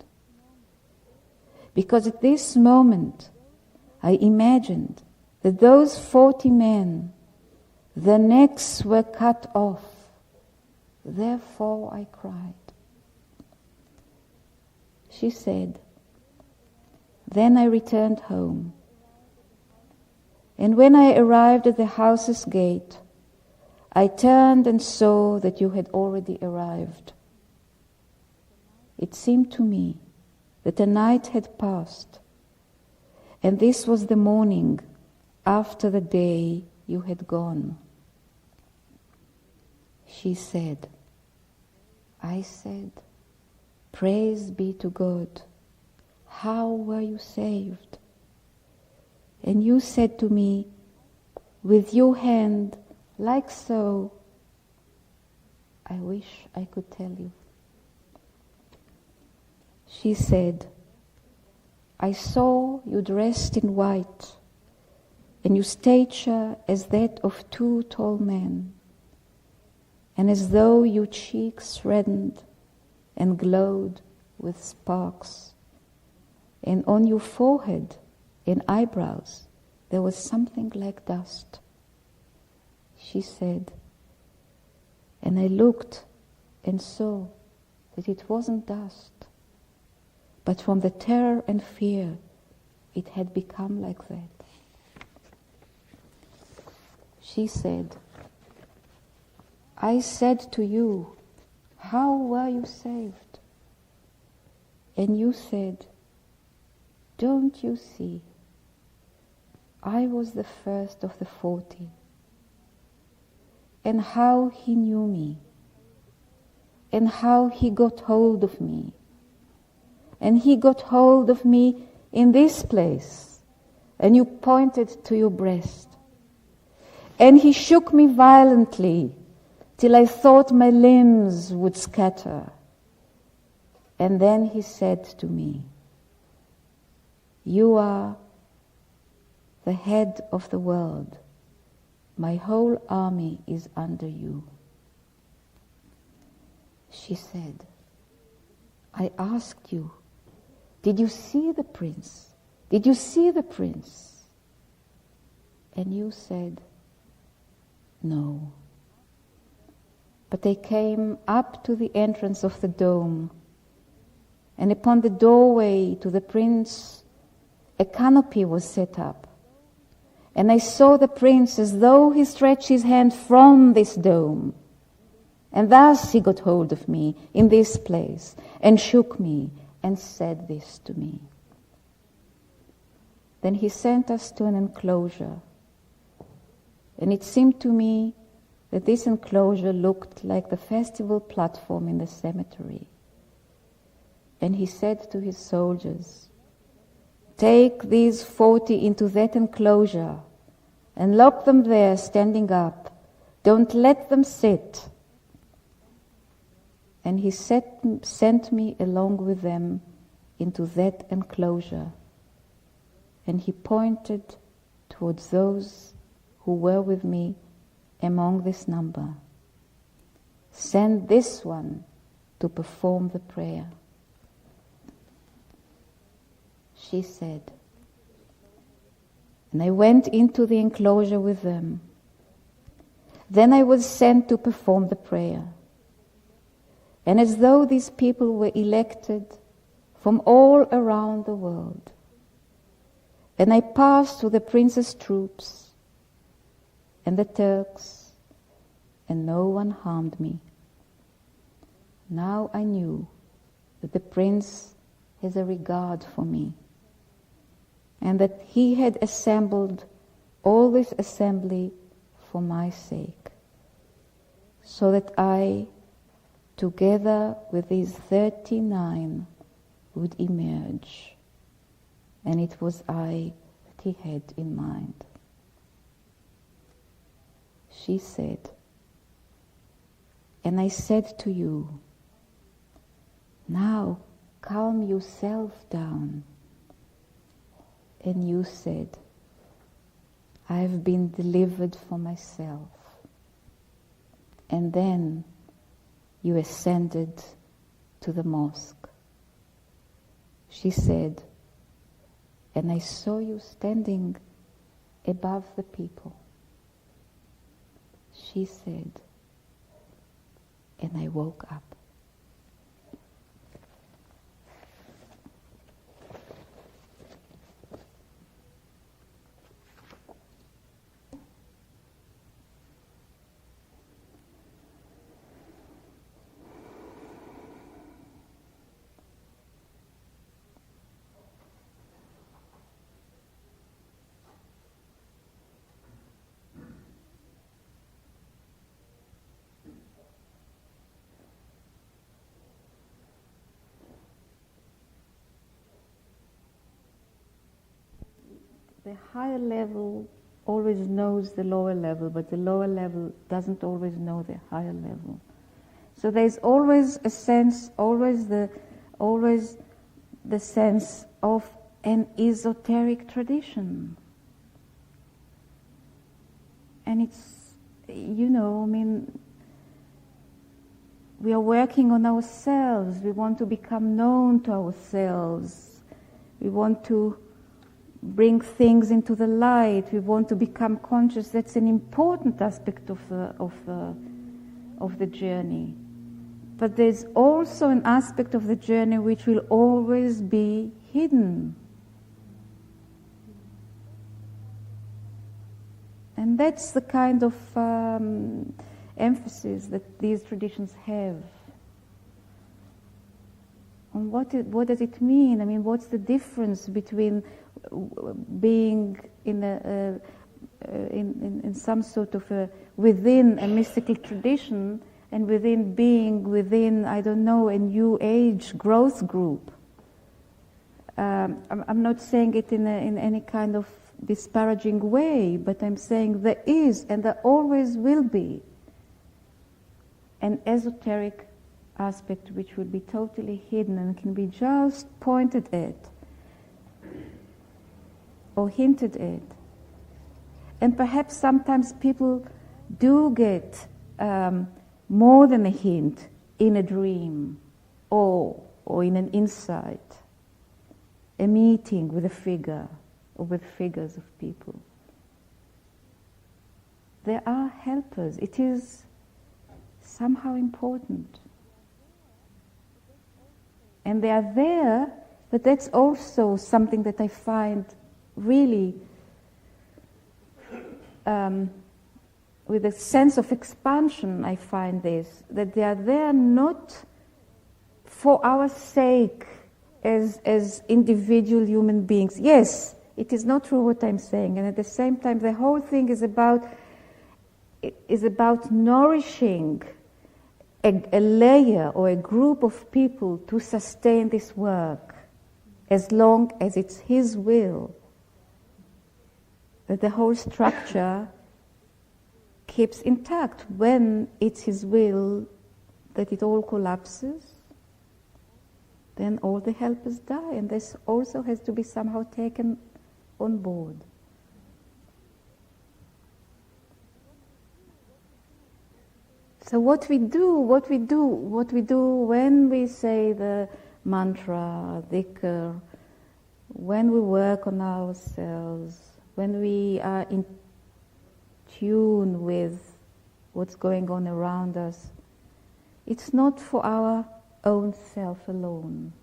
Because at this moment I imagined that those 40 men, their necks were cut off. Therefore I cried. She said, then I returned home. And when I arrived at the house's gate, I turned and saw that you had already arrived. It seemed to me that a night had passed, and this was the morning after the day you had gone. She said, I said, praise be to God. How were you saved? And you said to me, with your hand, like so. I wish I could tell you. She said, I saw you dressed in white, and your stature as that of 2 tall men, and as though your cheeks reddened and glowed with sparks, and on your forehead and eyebrows there was something like dust. She said, and I looked and saw that it wasn't dust, but from the terror and fear it had become like that. She said, I said to you, how were you saved? And you said, don't you see, I was the first of the 40. And how he knew me, and how he got hold of me. And he got hold of me in this place, and you pointed to your breast. And he shook me violently, till I thought my limbs would scatter. And then he said to me, you are the head of the world. My whole army is under you. She said, I asked you, did you see the prince? Did you see the prince? And you said, no. But they came up to the entrance of the dome, and upon the doorway to the prince, a canopy was set up. And I saw the prince as though he stretched his hand from this dome. And thus he got hold of me in this place and shook me and said this to me. Then he sent us to an enclosure. And it seemed to me that this enclosure looked like the festival platform in the cemetery. And he said to his soldiers, take these 40 into that enclosure and lock them there standing up. Don't let them sit. And he sent me along with them into that enclosure. And he pointed towards those who were with me among this number. Send this one to perform the prayer. She said, And I went into the enclosure with them. Then I was sent to perform the prayer. And as though these people were elected from all around the world, and I passed through the prince's troops and the Turks, and no one harmed me. Now I knew that the prince has a regard for me, and that he had assembled all this assembly for my sake, so that I, together with these 39, would emerge. And it was I that he had in mind. She said, and I said to you, now calm yourself down. And you said, I have been delivered for myself. And then you ascended to the mosque. She said, and I saw you standing above the people. She said, and I woke up. The higher level always knows the lower level, but the lower level doesn't always know the higher level. So there's always a sense, always the sense of an esoteric tradition. And it's, we are working on ourselves. We want to become known to ourselves. We want to bring things into the light. We want to become conscious. That's an important aspect of the journey. But there's also an aspect of the journey which will always be hidden. And that's the kind of emphasis that these traditions have. On what does it mean? I mean, what's the difference between being in some sort of within a mystical tradition and being within, I don't know, a new age growth group? I'm not saying it in any kind of disparaging way, but I'm saying there is and there always will be an esoteric aspect which will be totally hidden and can be just pointed at or hinted at. And perhaps sometimes people do get more than a hint in a dream or in an insight, a meeting with a figure or with figures of people. There are helpers. It is somehow important. And they are there, but that's also something that I find really with a sense of expansion. I find this, that they are there not for our sake as individual human beings. Yes, it is not true what I'm saying, and at the same time the whole thing is about nourishing a layer or a group of people to sustain this work as long as it's His will, that the whole structure keeps intact. When it's His will that it all collapses, then all the helpers die, and this also has to be somehow taken on board. So what we do when we say the mantra, dhikr, when we work on ourselves, when we are in tune with what's going on around us, it's not for our own self alone.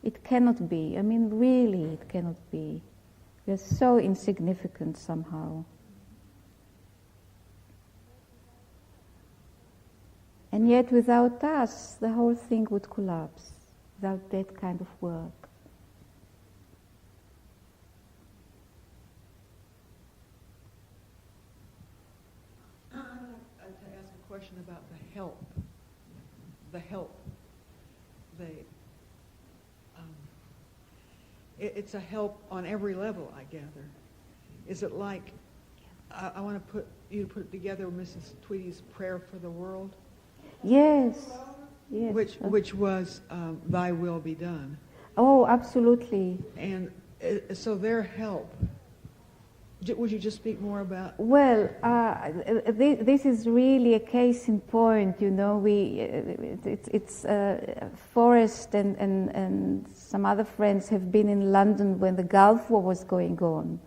It cannot be. I mean, really, it cannot be. We are so insignificant somehow. And yet, without us, the whole thing would collapse, without that kind of work. I'd like to ask a question about the help. The help. It's a help on every level, I gather. Is it like, I want to put it together with Mrs. Tweedy's prayer for the world? Yes. Yes. Which was, thy will be done. Oh, absolutely. And so their help, would you just speak more about? Well, this is really a case in point. You know, it's Forrest and some other friends have been in London when the Gulf War was going on,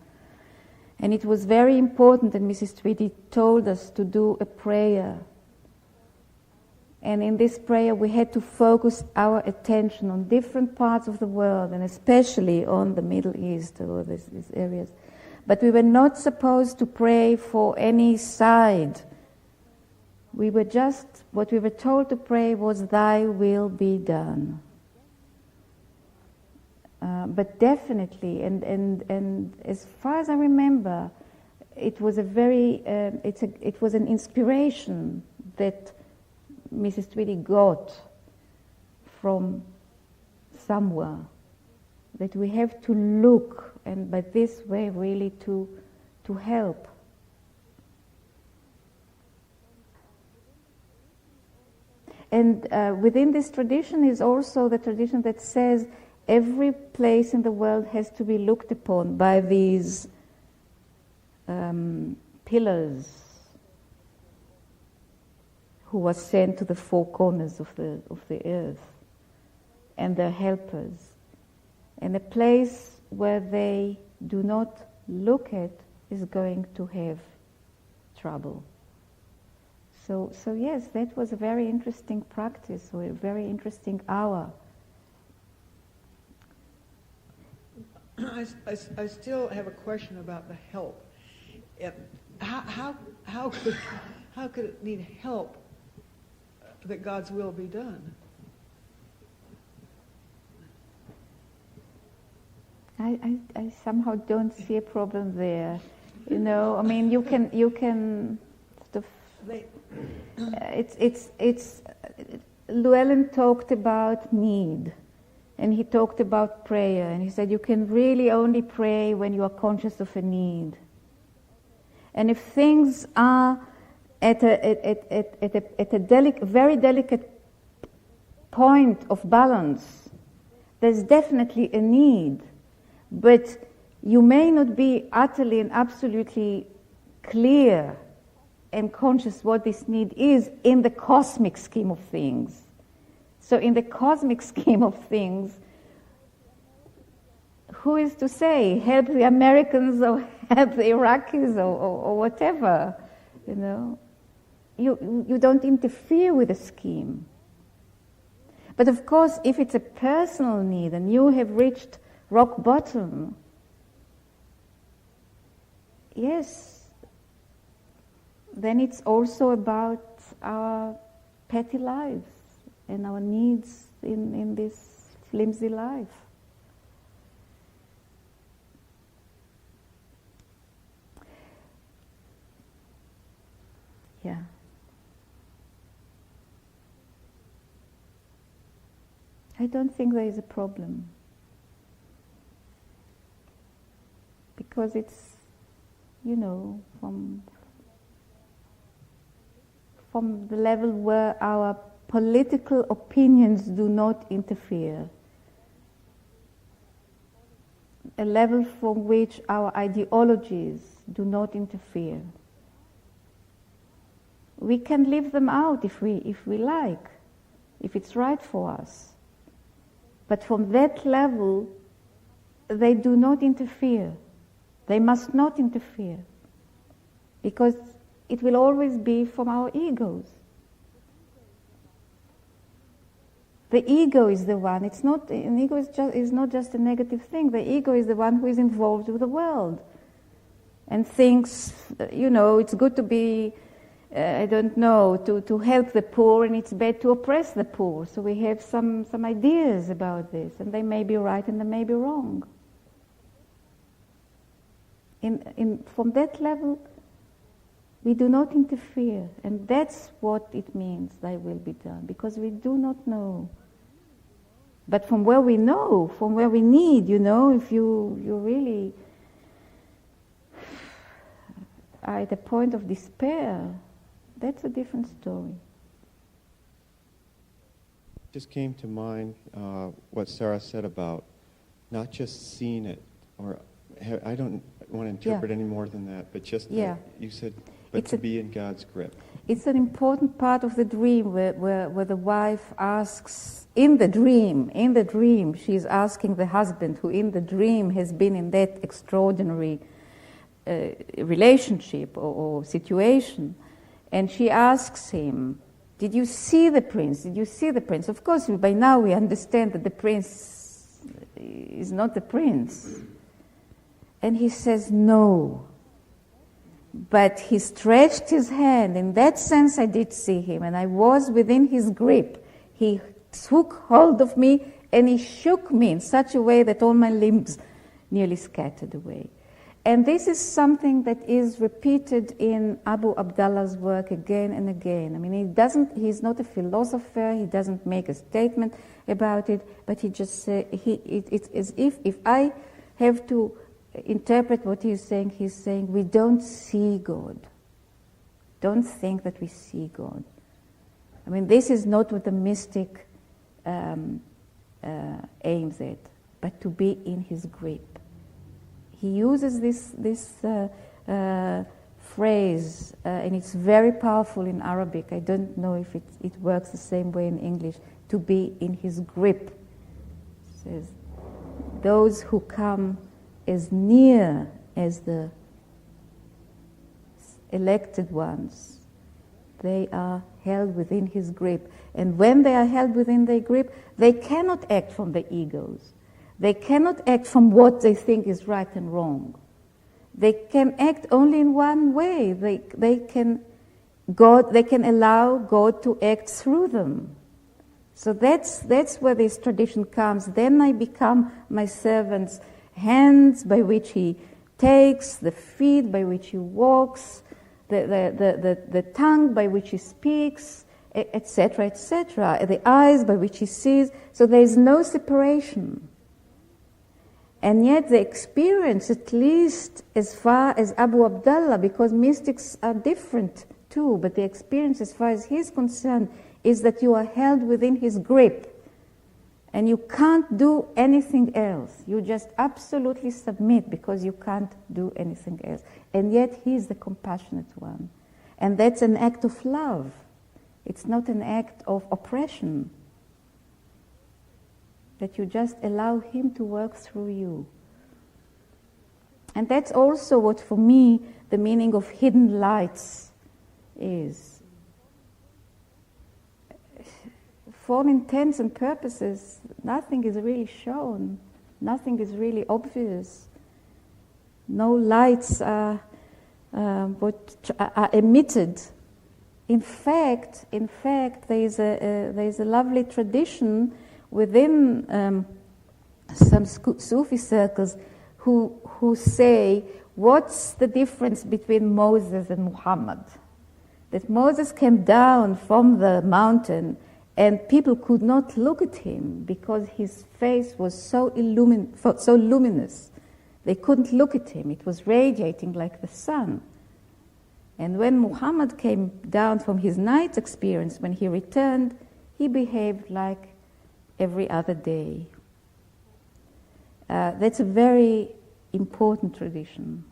and it was very important. And Mrs. Tweedy told us to do a prayer. And in this prayer, we had to focus our attention on different parts of the world, and especially on the Middle East or these areas. But we were not supposed to pray for any side. What we were told to pray was, thy will be done. But definitely, and as far as I remember, it was it was an inspiration that Mrs. Tweedy got from somewhere, that we have to look, and by this way really to help. And within this tradition is also the tradition that says every place in the world has to be looked upon by these pillars who were sent to the four corners of the earth, and their helpers. And a place where they do not look at is going to have trouble. So yes, that was a very interesting practice, or a very interesting hour. I still have a question about the help. How could it need help that God's will be done? I somehow don't see a problem there. You know, I mean, you can sort of, it's Llewellyn talked about need, and he talked about prayer, and he said you can really only pray when you are conscious of a need. And if things are at a very delicate point of balance, there's definitely a need. But you may not be utterly and absolutely clear and conscious what this need is in the cosmic scheme of things. So in the cosmic scheme of things, who is to say, help the Americans or help the Iraqis or whatever, you know? You don't interfere with the scheme. But of course, if it's a personal need and you have reached rock bottom, yes, then it's also about our petty lives and our needs in this flimsy life. Yeah. I don't think there is a problem. Because it's, you know, from the level where our political opinions do not interfere, a level from which our ideologies do not interfere. We can leave them out if we like, if it's right for us. But from that level, they do not interfere. They must not interfere, because it will always be from our egos. The ego is the one. It's not an ego is not just a negative thing. The ego is the one who is involved with the world and thinks, it's good to be, to help the poor, and it's bad to oppress the poor. So we have some ideas about this, and they may be right and they may be wrong. From that level, we do not interfere, and that's what it means, thy will be done, because we do not know. But from where we know, from where we need, if you really are at a point of despair, that's a different story. Just came to mind what Sara said about not just seeing it, or I don't want to interpret any more than that, but just that you said, but to be in God's grip. It's an important part of the dream where the wife asks, in the dream, she's asking the husband, who in the dream has been in that extraordinary relationship or situation, and she asks him, did you see the prince? Did you see the prince? Of course, by now we understand that the prince is not the prince. And he says, no. But he stretched his hand. In that sense, I did see him, and I was within his grip. He took hold of me, and he shook me in such a way that all my limbs nearly scattered away. And this is something that is repeated in Abu Abdallah's work again and again. I mean, he's not a philosopher, he doesn't make a statement about it, but he just says, it's as if I have to interpret what he's saying, we don't see God. Don't think that we see God. I mean, this is not what the mystic aims at, but to be in his grip. He uses this phrase, and it's very powerful in Arabic. I don't know if it works the same way in English. To be in his grip. It says, those who come as near as the elected ones, they are held within his grip. And when they are held within their grip, they cannot act from the egos. They cannot act from what they think is right and wrong. They can act only in one way. They can allow God to act through them. So that's where this tradition comes. Then I become my servant's hands by which he takes, the feet by which he walks, the tongue by which he speaks, etc., etc., the eyes by which he sees. So there is no separation. And yet the experience, at least as far as Abu Abdallah, because mystics are different too, but the experience as far as he's concerned is that you are held within his grip and you can't do anything else. You just absolutely submit because you can't do anything else. And yet he's the compassionate one. And that's an act of love. It's not an act of oppression. That you just allow him to work through you. And that's also what, for me, the meaning of hidden lights is. For all intents and purposes, nothing is really shown. Nothing is really obvious. No lights are emitted. In fact, there is a lovely tradition within some Sufi circles who say, what's the difference between Moses and Muhammad? That Moses came down from the mountain and people could not look at him because his face was so luminous. They couldn't look at him. It was radiating like the sun. And when Muhammad came down from his night experience, when he returned, he behaved like every other day. That's a very important tradition.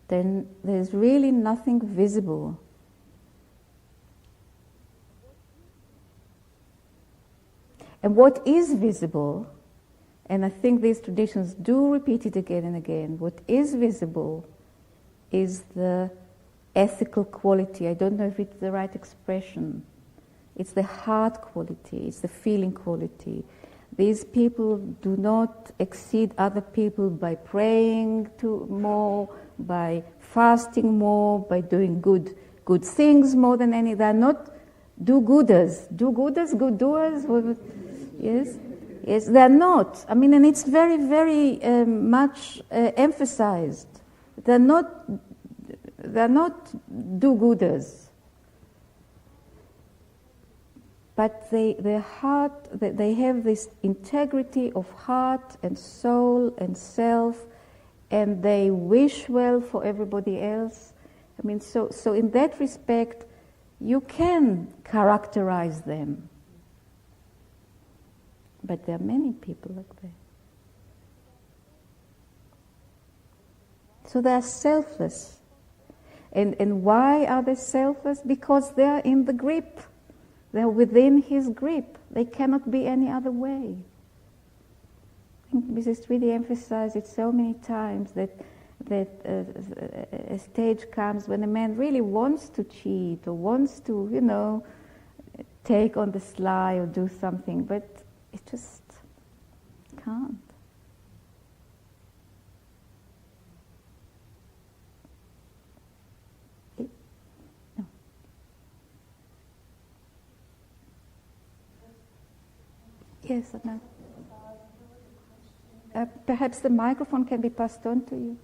Then there's really nothing visible. And what is visible, And I think these traditions do repeat it again and again. What is visible is the ethical quality. I don't know if it's the right expression. It's the heart quality, it's the feeling quality. These people do not exceed other people by praying more, by fasting more, by doing good things more than any. They're not do-gooders, good doers. Yes, they're not. I mean, and it's very, very much emphasized. They're not do-gooders. But their heart, they have this integrity of heart and soul and self, and they wish well for everybody else. I mean, so in that respect, you can characterize them. But there are many people like that. So they are selfless. And why are they selfless? Because they are in the grip. They're within his grip. They cannot be any other way. I think Mrs. Tweedy emphasized it so many times that a stage comes when a man really wants to cheat or wants to, take on the sly or do something, but it just can't. No. Yes, Adnan. Perhaps the microphone can be passed on to you.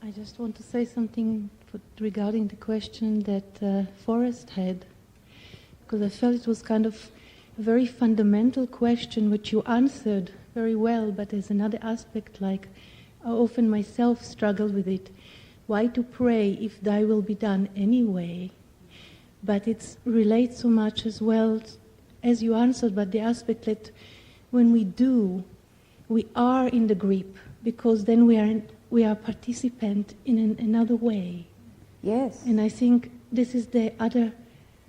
I just want to say something regarding the question that Forrest had, because I felt it was kind of a very fundamental question which you answered very well, but there's another aspect, like I often myself struggle with it. Why to pray if thy will be done anyway? But it relates so much as well as you answered, but the aspect that when we do, we are in the grip, because then we are participant in another way. Yes. And I think this is the other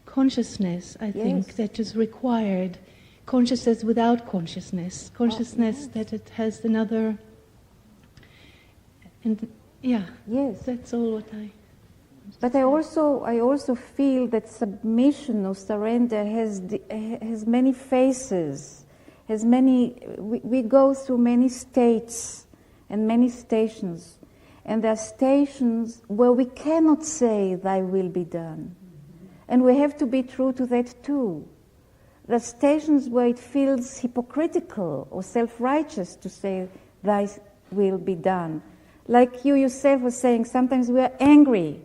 consciousness, I think, that is required. Consciousness without consciousness. Consciousness that it has another... And yeah, yes, that's all what I... But I also feel that submission or surrender has many faces, has many... We go through many states and many stations. And there are stations where we cannot say, thy will be done. And we have to be true to that too. There are stations where it feels hypocritical or self-righteous to say, thy will be done. Like you yourself were saying, sometimes we are angry.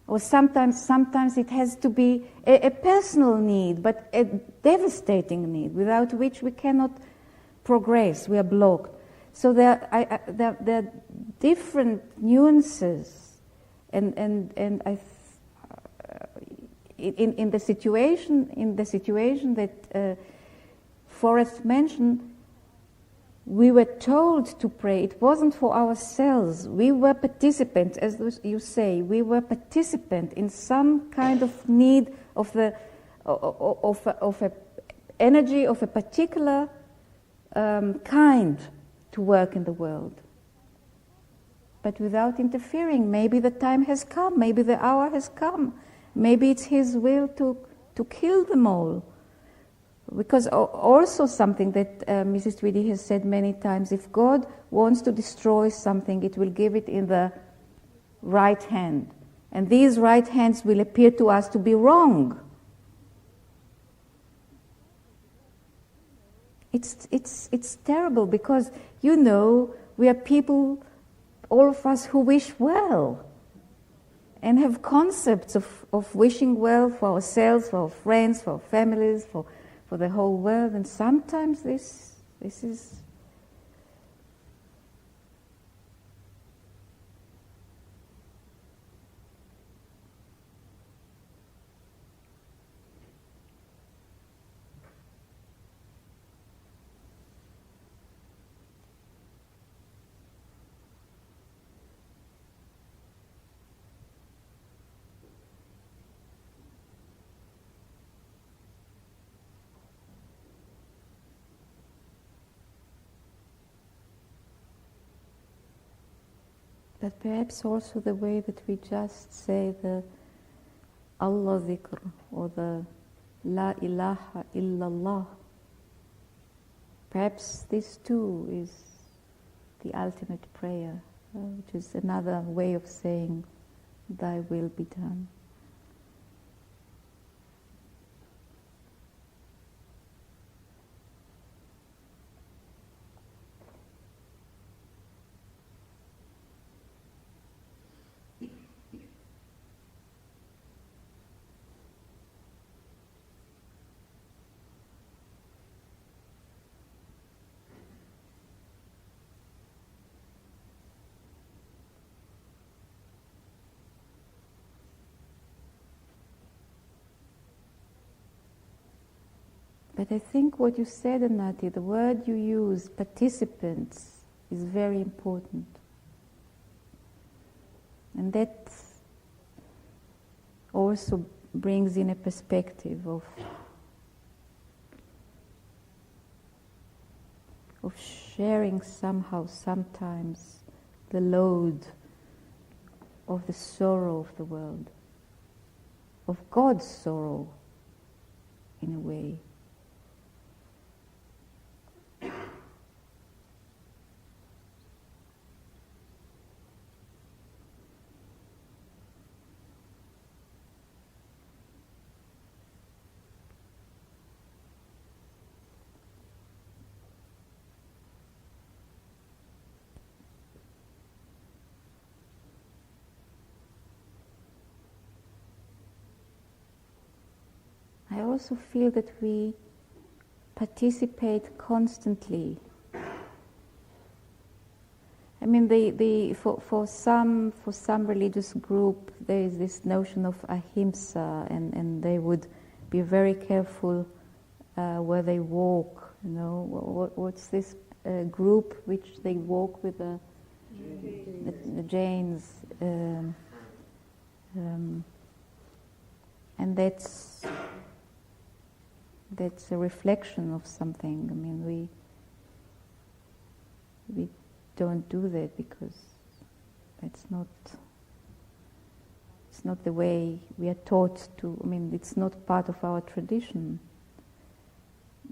Or sometimes it has to be a personal need, but a devastating need, without which we cannot progress, we are blocked. So there are different nuances, and in the situation that Forrest mentioned, we were told to pray. It wasn't for ourselves. We were participants, as you say. We were participant in some kind of need of a energy of a particular kind to work in the world. But without interfering, maybe the time has come, maybe the hour has come, maybe it's his will to kill them all. Because also something that Mrs. Tweedy has said many times, if God wants to destroy something, it will give it in the right hand. And these right hands will appear to us to be wrong. It's terrible because, we are people, all of us, who wish well and have concepts of wishing well for ourselves, for our friends, for our families, for the whole world. And sometimes this is... But perhaps also the way that we just say the Allah dhikr or the La ilaha illallah. Perhaps this too is the ultimate prayer, which is another way of saying, Thy will be done. But I think what you said, Anati, the word you use, participants, is very important. And that also brings in a perspective of sharing somehow, sometimes, the load of the sorrow of the world, of God's sorrow, in a way. I also feel that we participate constantly. I mean, for some religious group, there is this notion of ahimsa, and they would be very careful where they walk. You know, what's this group which they walk with the Jains, and that's a reflection of something. I mean, we don't do that because it's not the way we are taught to. I mean, it's not part of our tradition.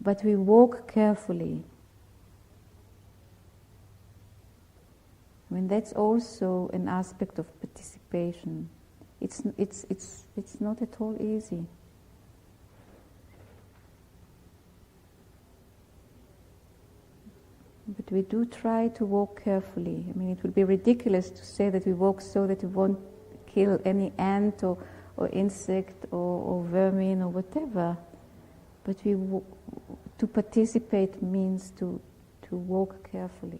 But we walk carefully. I mean, that's also an aspect of participation. It's not at all easy. But we do try to walk carefully. I mean, it would be ridiculous to say that we walk so that we won't kill any ant or insect or vermin or whatever. But to participate means to walk carefully.